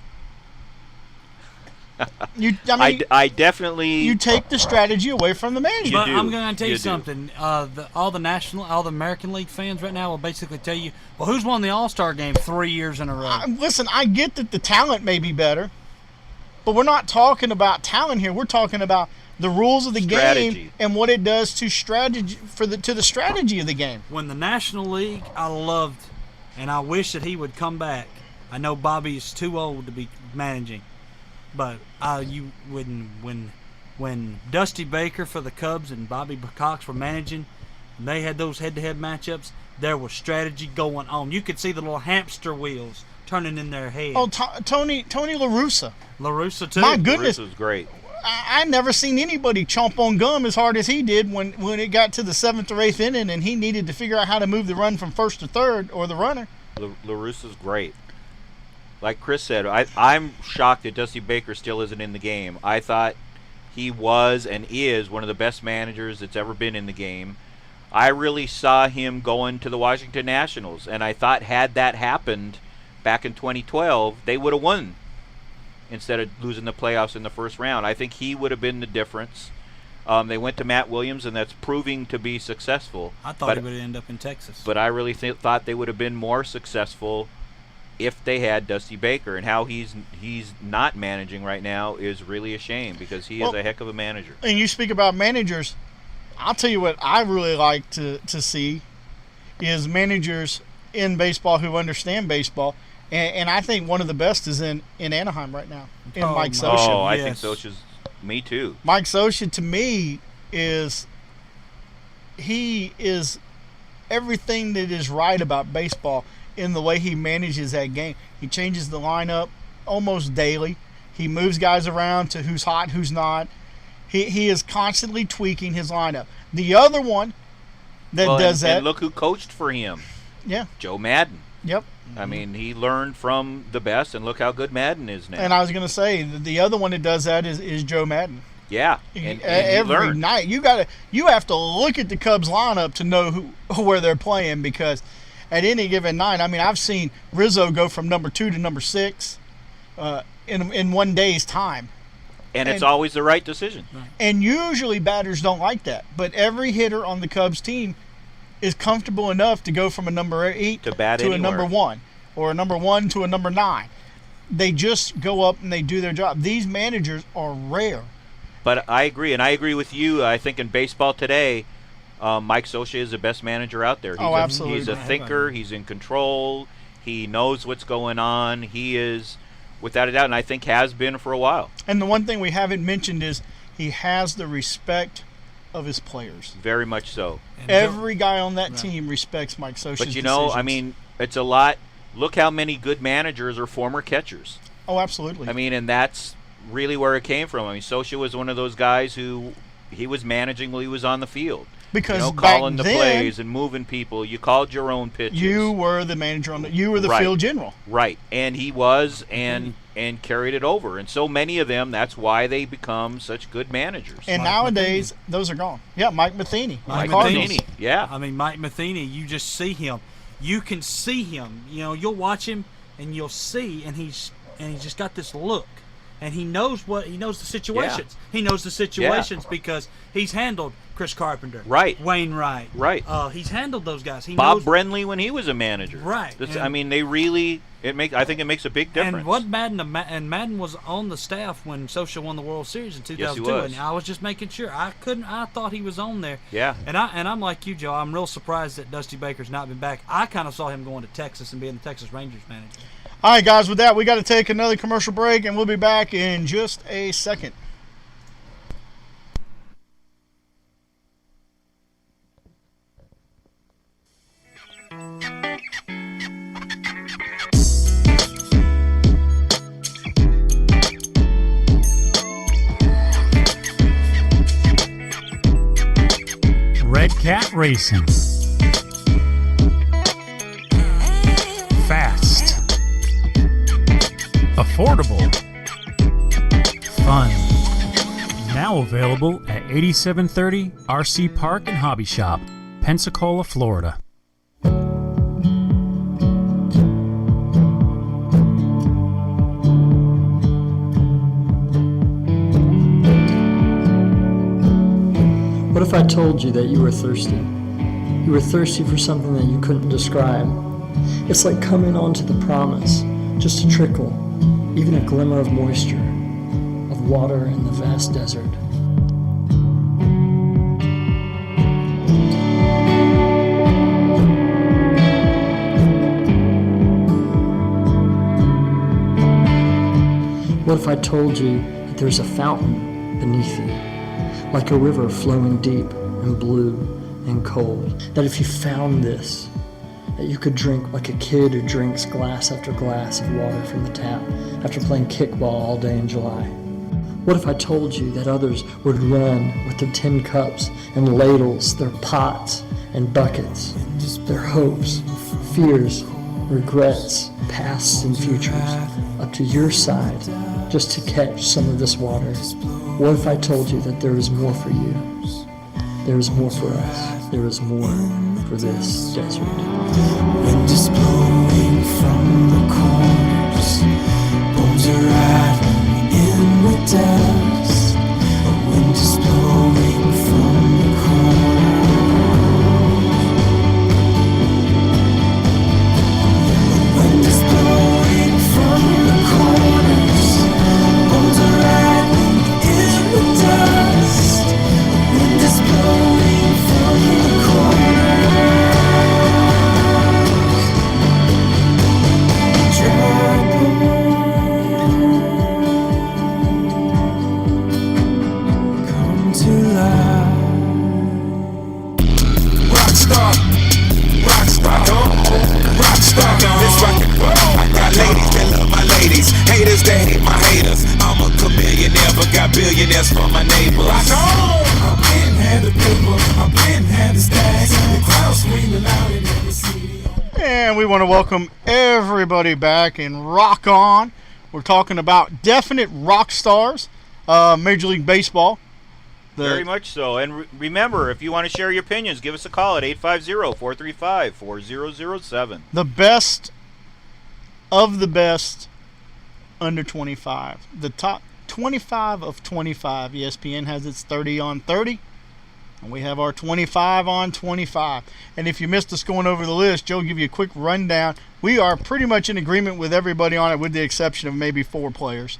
I definitely. You take the strategy away from the manager. But I'm going to tell you something. All the American League fans right now will basically tell you, well, who's won the All-Star game 3 years in a row? Listen, I get that the talent may be better, but we're not talking about talent here. We're talking about the rules of the game and what it does to strategy to the strategy of the game. When the National League, I loved, and I wish that he would come back. I know Bobby is too old to be managing. But when Dusty Baker for the Cubs and Bobby Cox were managing, and they had those head-to-head matchups, there was strategy going on. You could see the little hamster wheels turning in their head. Oh, Tony Larussa. Larussa too. My goodness, Larussa's great. I never seen anybody chomp on gum as hard as he did when it got to the 7th or 8th inning, and he needed to figure out how to move the run from first to third or the runner. Larussa's great. Like Chris said, I'm shocked that Dusty Baker still isn't in the game. I thought he was and is one of the best managers that's ever been in the game. I really saw him going to the Washington Nationals, and I thought had that happened back in 2012, they would have won instead of losing the playoffs in the first round. I think he would have been the difference. They went to Matt Williams, and that's proving to be successful. I thought he would end up in Texas. But I really thought they would have been more successful if they had Dusty Baker, and how he's not managing right now is really a shame because he is a heck of a manager. And you speak about managers, I'll tell you what I really like to see is managers in baseball who understand baseball, and I think one of the best is in Anaheim right now, Mike Scioscia. Oh, I think Scioscia's me too. Mike Scioscia to me is everything that is right about baseball in the way he manages that game. He changes the lineup almost daily. He moves guys around to who's hot, who's not. He is constantly tweaking his lineup. The other one that does that. And look who coached for him. Yeah. Joe Maddon. Yep. I mean, he learned from the best, and look how good Maddon is now. And I was going to say, the other one that does that is Joe Maddon. Yeah. And every night. You have to look at the Cubs lineup to know where they're playing, because at any given night, I mean, I've seen Rizzo go from number 2 to number 6 in one day's time. And it's always the right decision. And usually batters don't like that. But every hitter on the Cubs team is comfortable enough to go from a number 8 to bat to anywhere. A number 1, or a number 1 to a number 9. they just go up and they do their job. These managers are rare. But I agree, and I agree with you. I think in baseball today, Mike Scioscia is the best manager out there. Absolutely. He's a thinker. He's in control. He knows what's going on. He is, without a doubt, and I think has been for a while. And the one thing we haven't mentioned is he has the respect of his players. Very much so. Every guy on that team respects Mike Scioscia's But, you know, decisions. I mean, it's a lot. Look how many good managers are former catchers. Oh, absolutely. I mean, and that's really where it came from. I mean, Scioscia was one of those guys who he was managing while he was on the field. Because you know, back calling the then, plays and moving people. You called your own pitches. you were the manager you were the field general. Right. And he was and carried it over. And so many of them, that's why they become such good managers. And nowadays, those are gone. Yeah, Mike Matheny. Mike Cardinals. Matheny. Yeah. I mean, Mike Matheny, you just see him. You can see him. You know, you'll watch him and you'll see, and he's just got this look. And he knows the situations. Yeah. He knows the situations because he's handled Chris Carpenter. Right. Wainwright. Right. He's handled those guys. Bob Brenly when he was a manager. Right. I mean, they really I think it makes a big difference. And what Maddon was on the staff when Scioscia won the World Series in 2002. Yes, he was. And I was just making sure. I thought he was on there. Yeah. And I'm like you, Joe. I'm real surprised that Dusty Baker's not been back. I kind of saw him going to Texas and being the Texas Rangers manager. All right, guys, with that, we got to take another commercial break, and we'll be back in just a second. Red Cat Racing. Fast. Affordable. Fun. Now available at 8730 RC Park and Hobby Shop, Pensacola, Florida. What if I told you that you were thirsty? You were thirsty for something that you couldn't describe. It's like coming onto the promise, just a trickle, even a glimmer of moisture, of water in the vast desert. What if I told you that there's a fountain beneath you, like a river flowing deep and blue and cold, that if you found this, that you could drink like a kid who drinks glass after glass of water from the tap after playing kickball all day in July? What if I told you that others would run with their tin cups and ladles, their pots and buckets, their hopes, fears, regrets, pasts and futures, up to your side just to catch some of this water? What if I told you that there is more for you? There is more for us. There is more for this desert. Wind is blowing from the corners. Bones are rattling in the dust. A wind is blowing from the corners. A wind is blowing from the corners. Bones are rattling in the dust. A wind is blowing from the corners. Come to life. Rockstar, rockstar, this rockin' world. I got ladies that love my ladies, haters that hate my haters. I'm a chameleonaire, but got billionaires for my neighbors. I've been had the paper, I've been had the stacks, and the crowd screaming out in every city. And we want to welcome everybody back and rock on. We're talking about definite rock stars, Major League Baseball. Very much so. And remember, if you want to share your opinions, give us a call at 850-435-4007. The best of the best under 25. The top 25 of 25. ESPN has its 30 on 30. And we have our 25 on 25. And if you missed us going over the list, Joe will give you a quick rundown. We are pretty much in agreement with everybody on it, with the exception of maybe 4 players.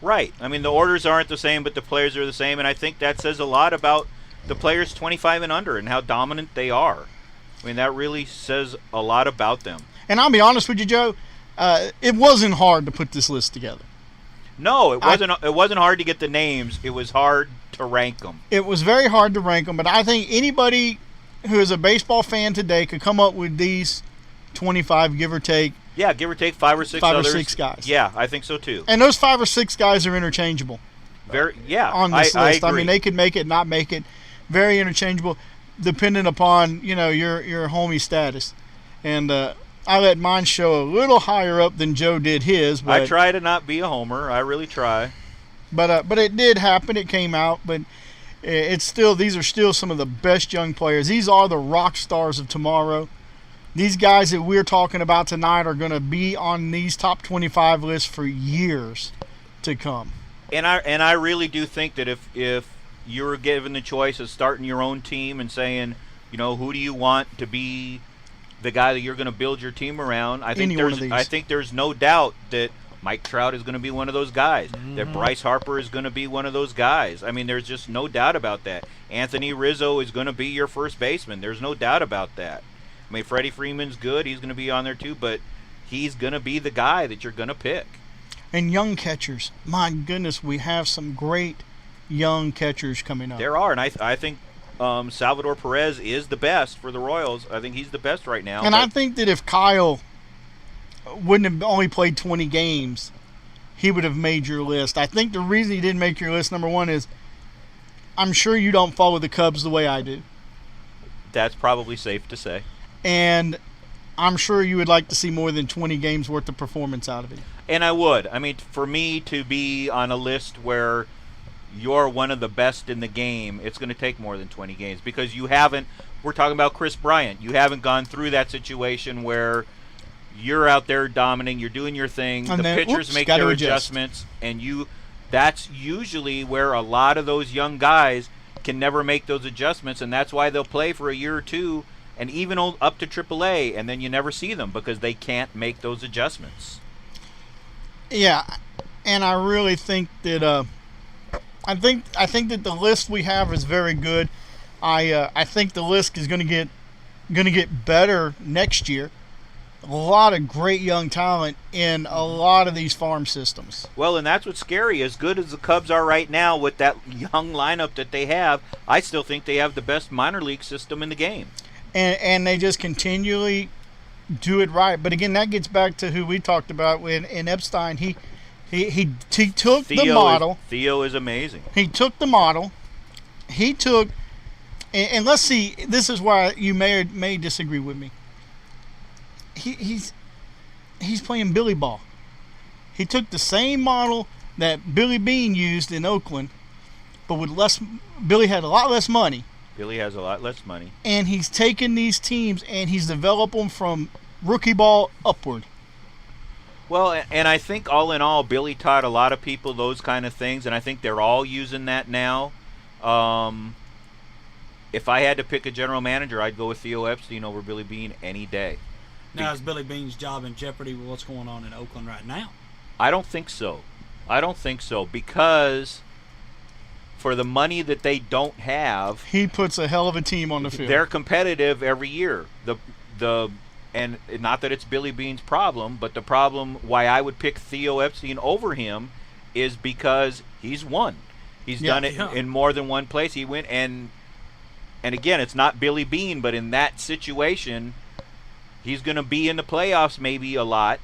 Right. I mean, the orders aren't the same, but the players are the same, and I think that says a lot about the players 25 and under and how dominant they are. I mean, that really says a lot about them. And I'll be honest with you, Joe, it wasn't hard to put this list together. No, it wasn't. It wasn't hard to get the names. It was hard to rank them. It was very hard to rank them, but I think anybody who is a baseball fan today could come up with these 25, give or take. Yeah, give or take 5 or 6 5 others. or 6 guys. Yeah, I think so too. And those 5 or 6 guys are interchangeable. On this list. I mean, they could make it, not make it. Very interchangeable, depending upon your homie status. And I let mine show a little higher up than Joe did his. But I try to not be a homer. I really try. But it did happen. It came out. But these are still some of the best young players. These are the rock stars of tomorrow. These guys that we're talking about tonight are going to be on these top 25 lists for years to come. And I really do think that if you were given the choice of starting your own team and saying, who do you want to be the guy that you're going to build your team around, I think there's no doubt that Mike Trout is going to be one of those guys. Mm-hmm. That Bryce Harper is going to be one of those guys. I mean, there's just no doubt about that. Anthony Rizzo is going to be your first baseman. There's no doubt about that. I mean, Freddie Freeman's good. He's going to be on there too, but he's going to be the guy that you're going to pick. And young catchers. My goodness, we have some great young catchers coming up. There are, and I think Salvador Perez is the best for the Royals. I think he's the best right now. And I think that if Kyle wouldn't have only played 20 games, he would have made your list. I think the reason he didn't make your list, number one, is I'm sure you don't follow the Cubs the way I do. That's probably safe to say. And I'm sure you would like to see more than 20 games worth of performance out of it. And I would. I mean, for me to be on a list where you're one of the best in the game, it's going to take more than 20 games because you haven't – we're talking about Chris Bryant. You haven't gone through that situation where you're out there dominating, you're doing your thing, and the pitchers make their adjustments, and that's usually where a lot of those young guys can never make those adjustments, and that's why they'll play for a year or two and even up to AAA, and then you never see them because they can't make those adjustments. Yeah, and I really think that I think that the list we have is very good. I think the list is going to get better next year. A lot of great young talent in a lot of these farm systems. Well, and that's what's scary. As good as the Cubs are right now with that young lineup that they have, I still think they have the best minor league system in the game. And they just continually do it right. But again, that gets back to who we talked about in Epstein. He took the model. Theo is amazing. He took the model. He took, and let's see. This is why you may disagree with me. He's playing Billy ball. He took the same model that Billy Beane used in Oakland, but with less. Billy had a lot less money. Billy has a lot less money. And he's taken these teams and he's developed them from rookie ball upward. Well, and I think all in all, Billy taught a lot of people those kind of things, and I think they're all using that now. If I had to pick a general manager, I'd go with Theo Epstein over Billy Beane any day. Now, is Billy Beane's job in jeopardy with what's going on in Oakland right now? I don't think so. Because for the money that they don't have, he puts a hell of a team on the field. They're competitive every year. And not that it's Billy Beane's problem, but the problem why I would pick Theo Epstein over him is because he's won. He's done it in more than one place. He went and again, it's not Billy Beane, but in that situation, he's going to be in the playoffs maybe a lot.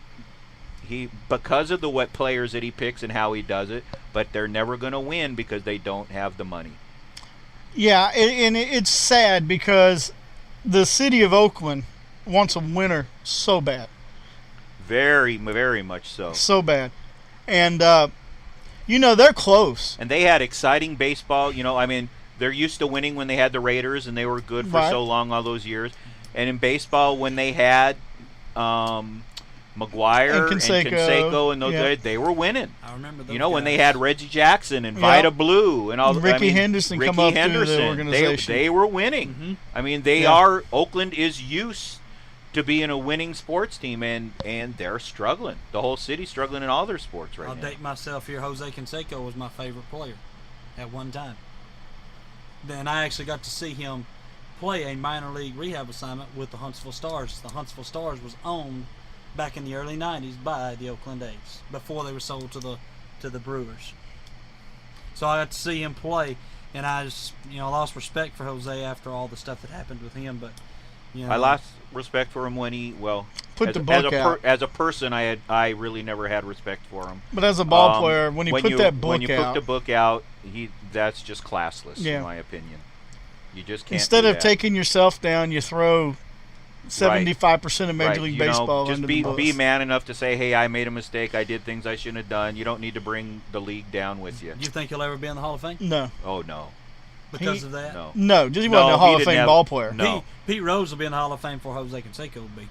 Because of the what players that he picks and how he does it, but they're never going to win because they don't have the money. Yeah, and it's sad because the city of Oakland wants a winner so bad. Very, very much so. So bad. And, they're close. And they had exciting baseball. I mean, they're used to winning when they had the Raiders, and they were good for so long all those years. And in baseball, when they had McGuire and Canseco and those guys, they were winning. I remember those You know, when guys. they had Reggie Jackson and Vida Blue and all Ricky Henderson come up through the organization. They were winning. Mm-hmm. I mean, Oakland is used to being a winning sports team, and they're struggling. The whole city's struggling in all their sports right now. I'll date myself here. Jose Canseco was my favorite player at one time. Then I actually got to see him play a minor league rehab assignment with the Huntsville Stars. The Huntsville Stars was owned back in the early 90s by the Oakland A's before they were sold to the Brewers. So I got to see him play, and I just lost respect for Jose after all the stuff that happened with him. But I lost respect for him when he as a person, I really never had respect for him. But as a ball player, when you put that book out, when you put the book out, that's just classless in my opinion. You just can't. Instead of taking yourself down, you throw 75% of Major League Baseball just into the books. Be man enough to say, hey, I made a mistake. I did things I shouldn't have done. You don't need to bring the league down with you. Do you think he'll ever be in the Hall of Fame? No. Oh, no. Because of that? No, just he wasn't a Hall of Fame ball player. No. Pete Rose will be in the Hall of Fame before Jose Canseco will be.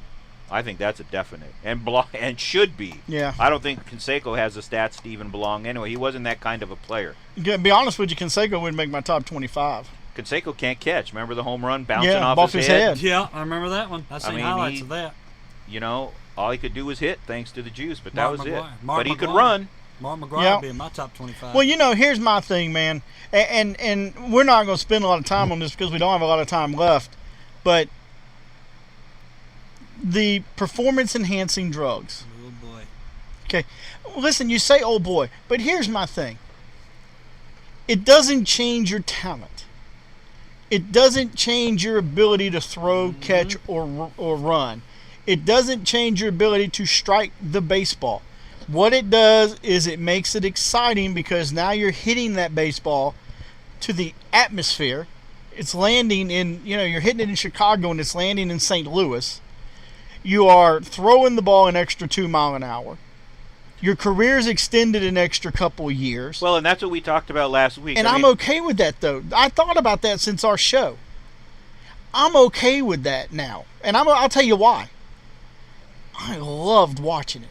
I think that's a definite. And should be. Yeah. I don't think Canseco has the stats to even belong anyway. He wasn't that kind of a player. To be honest with you, Canseco wouldn't make my top 25. Canseco can't catch. Remember the home run bouncing off his head? Yeah, I remember that one. I've seen highlights of that. All he could do was hit thanks to the juice, but that was it. But he could run. Mark McGuire would be in my top 25. Well, here's my thing, man. And we're not going to spend a lot of time on this because we don't have a lot of time left. But the performance-enhancing drugs. Oh, boy. Okay. Listen, you say, oh, boy. But here's my thing. It doesn't change your talent. It doesn't change your ability to throw, catch, or run. It doesn't change your ability to strike the baseball. What it does is it makes it exciting because now you're hitting that baseball to the atmosphere. It's landing in, you're hitting it in Chicago and it's landing in St. Louis. You are throwing the ball an extra 2 miles an hour. Your career's extended an extra couple of years. Well, and that's what we talked about last week. And I'm okay with that, though. I thought about that since our show. I'm okay with that now. And I'll tell you why. I loved watching it.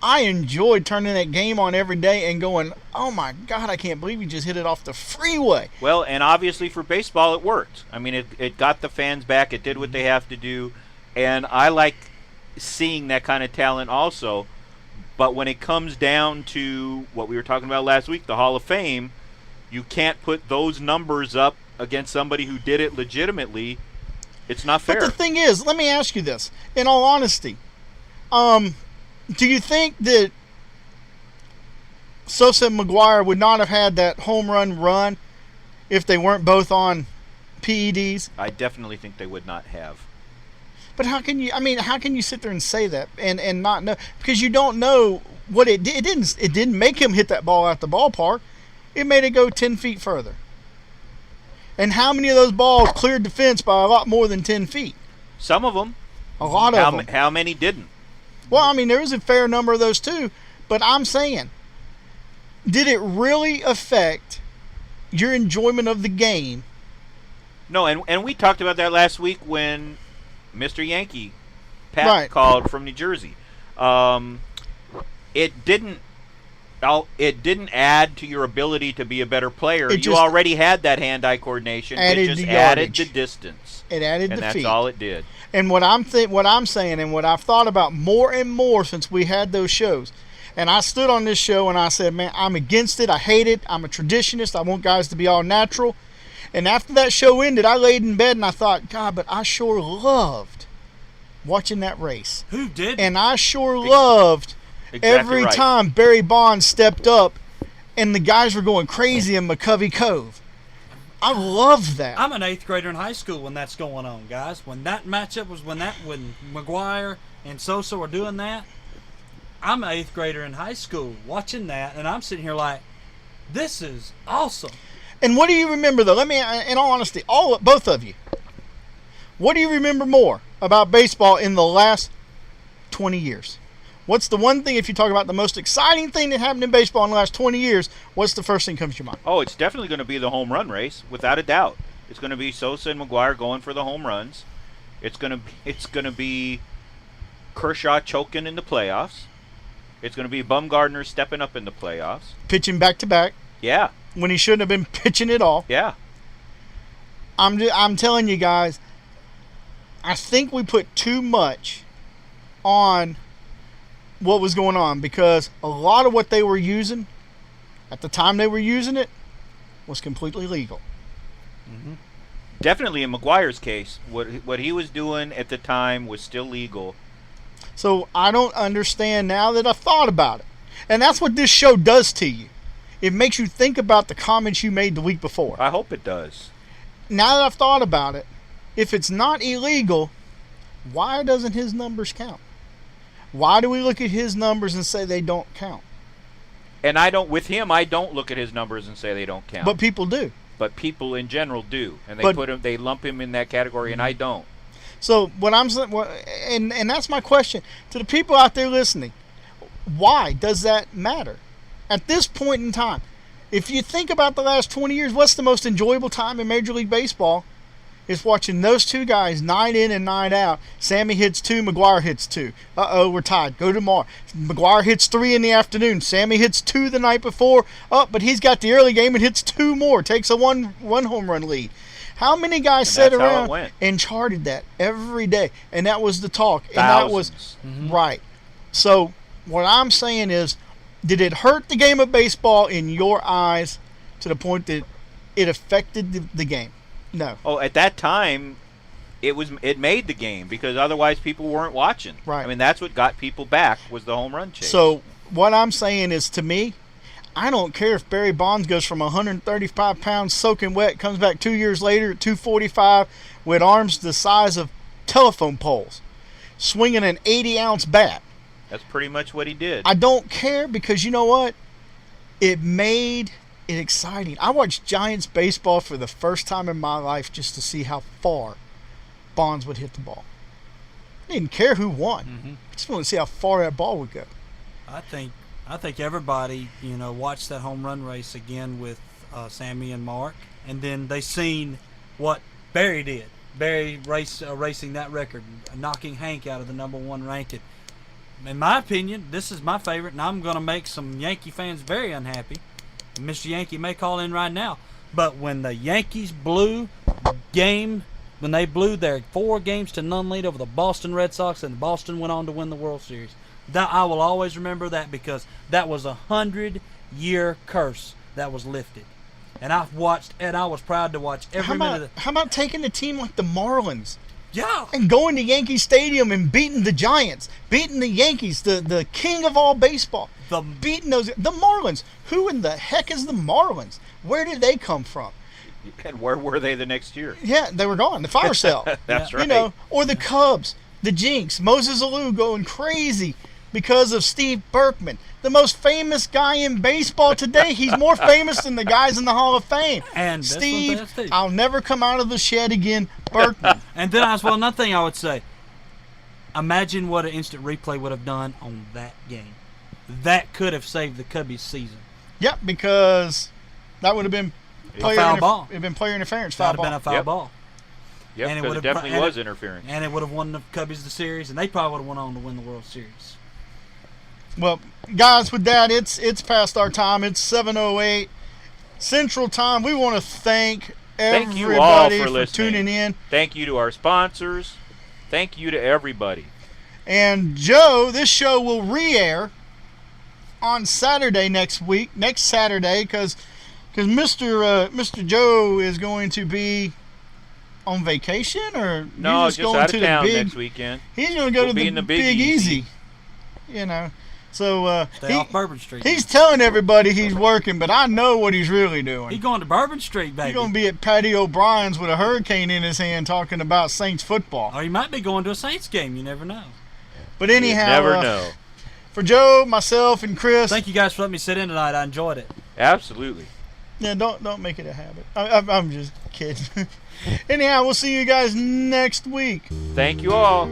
I enjoyed turning that game on every day and going, oh, my God, I can't believe you just hit it off the freeway. Well, and obviously for baseball it worked. I mean, it got the fans back. It did what they have to do. And I like seeing that kind of talent also. But when it comes down to what we were talking about last week, the Hall of Fame, you can't put those numbers up against somebody who did it legitimately. It's not fair. But the thing is, let me ask you this. In all honesty, do you think that Sosa and McGuire would not have had that home run if they weren't both on PEDs? I definitely think they would not have. But how can you sit there and say that and not know? Because you don't know what it did. It didn't make him hit that ball out the ballpark. It made it go 10 feet further. And how many of those balls cleared the fence by a lot more than 10 feet? Some of them. A lot of them. How many didn't? Well, there was a fair number of those too. But I'm saying, did it really affect your enjoyment of the game? No, and we talked about that last week when Mr. Yankee, Pat, called from New Jersey. It didn't add to your ability to be a better player. You already had that hand-eye coordination. It just added the distance. It added the feet. And that's all it did. And what I'm saying and what I've thought about more and more since we had those shows, and I stood on this show and I said, man, I'm against it. I hate it. I'm a traditionalist. I want guys to be all natural. And after that show ended, I laid in bed and I thought, God, but I sure loved watching that race. Who did? And I sure loved every time Barry Bonds stepped up and the guys were going crazy in McCovey Cove. I loved that. I'm an 8th grader in high school when that's going on, guys. When that matchup was when McGuire and Sosa were doing that, I'm an 8th grader in high school watching that, and I'm sitting here like, this is awesome. And what do you remember, though? Let me, in all honesty, both of you, what do you remember more about baseball in the last 20 years? What's the one thing, if you talk about the most exciting thing that happened in baseball in the last 20 years, what's the first thing that comes to your mind? Oh, it's definitely going to be the home run race, without a doubt. It's going to be Sosa and McGuire going for the home runs. It's going to be Kershaw choking in the playoffs. It's going to be Bumgardner stepping up in the playoffs. Pitching back-to-back Yeah, when he shouldn't have been pitching at all. yeah. I'm telling you guys, I think we put too much on what was going on because a lot of what they were using at the time they were using it was completely legal. Mm-hmm. Definitely in McGuire's case, what he was doing at the time was still legal. So I don't understand now that I've thought about it. And that's what this show does to you. It makes you think about the comments you made the week before. I hope it does. Now that I've thought about it, if it's not illegal, why doesn't his numbers count? Why do we look at his numbers and say they don't count? And I don't look at his numbers and say they don't count. But people do. But people in general do, and they lump him in that category, and I don't. So what I'm saying, and that's my question to the people out there listening: why does that matter? At this point in time, if you think about the last 20 years, what's the most enjoyable time in Major League Baseball? Is watching those two guys night in and night out. Sammy hits 2, McGuire hits 2. We're tied. Go tomorrow. McGuire hits 3 in the afternoon. Sammy hits 2 the night before. But he's got the early game and hits 2 more. Takes a one home run lead. How many guys sat around and charted that every day? And that was the talk. And Thousands. that was right. So what I'm saying is, did it hurt the game of baseball in your eyes to the point that it affected the game? No. Oh, at that time, it made the game because otherwise people weren't watching. Right. I mean, that's what got people back was the home run chase. So what I'm saying is, to me, I don't care if Barry Bonds goes from 135 pounds soaking wet, comes back 2 years later at 245 with arms the size of telephone poles, swinging an 80-ounce bat. That's pretty much what he did. I don't care because you know what? It made it exciting. I watched Giants baseball for the first time in my life just to see how far Bonds would hit the ball. I didn't care who won. I just wanted to see how far that ball would go. I think everybody, watched that home run race again with Sammy and Mark, and then they seen what Barry did. Barry racing that record, knocking Hank out of the number 1 ranked. In my opinion, this is my favorite, and I'm going to make some Yankee fans very unhappy. Mr. Yankee may call in right now, but when the Yankees blew when they blew their 4-0 lead over the Boston Red Sox, and Boston went on to win the World Series, I will always remember that because that was a 100-year curse that was lifted. And I was proud to watch every minute of it. How about taking a team like the Marlins? Yeah. And going to Yankee Stadium and beating the Giants, beating the Yankees, the king of all baseball. Beating the Marlins. Who in the heck is the Marlins? Where did they come from? And where were they the next year? Yeah, they were gone. The fire sale. That's right. Or the Cubs, the Jinx, Moses Alou going crazy because of Steve Berkman, the most famous guy in baseball today. He's more famous than the guys in the Hall of Fame. And Steve, I'll never come out of the shed again, Berkman. And then another thing I would say, imagine what an instant replay would have done on that game. That could have saved the Cubbies' season. Yep, because that would have been foul ball. It would have been player interference. That would have been a foul ball. Yep, because it definitely was interference. And it would have won the Cubbies the series, and they probably would have went on to win the World Series. Well, guys, with that, it's past our time. It's 7:08 Central Time. We want to thank everybody you all for listening. Tuning in. Thank you to our sponsors. Thank you to everybody. And Joe, this show will re-air on Saturday next Saturday, because Mr. Joe is going to be on vacation, or no, just going out to of town the next weekend. He's going to go to the Big Easy. So stay off Bourbon Street. He's telling everybody he's working, but I know what he's really doing. He's going to Bourbon Street, baby. He's going to be at Patty O'Brien's with a hurricane in his hand talking about Saints football. Or he might be going to a Saints game. You never know. But anyhow, you never know. For Joe, myself, and Chris. Thank you guys for letting me sit in tonight. I enjoyed it. Absolutely. Yeah, don't make it a habit. I'm just kidding. Anyhow, we'll see you guys next week. Thank you all.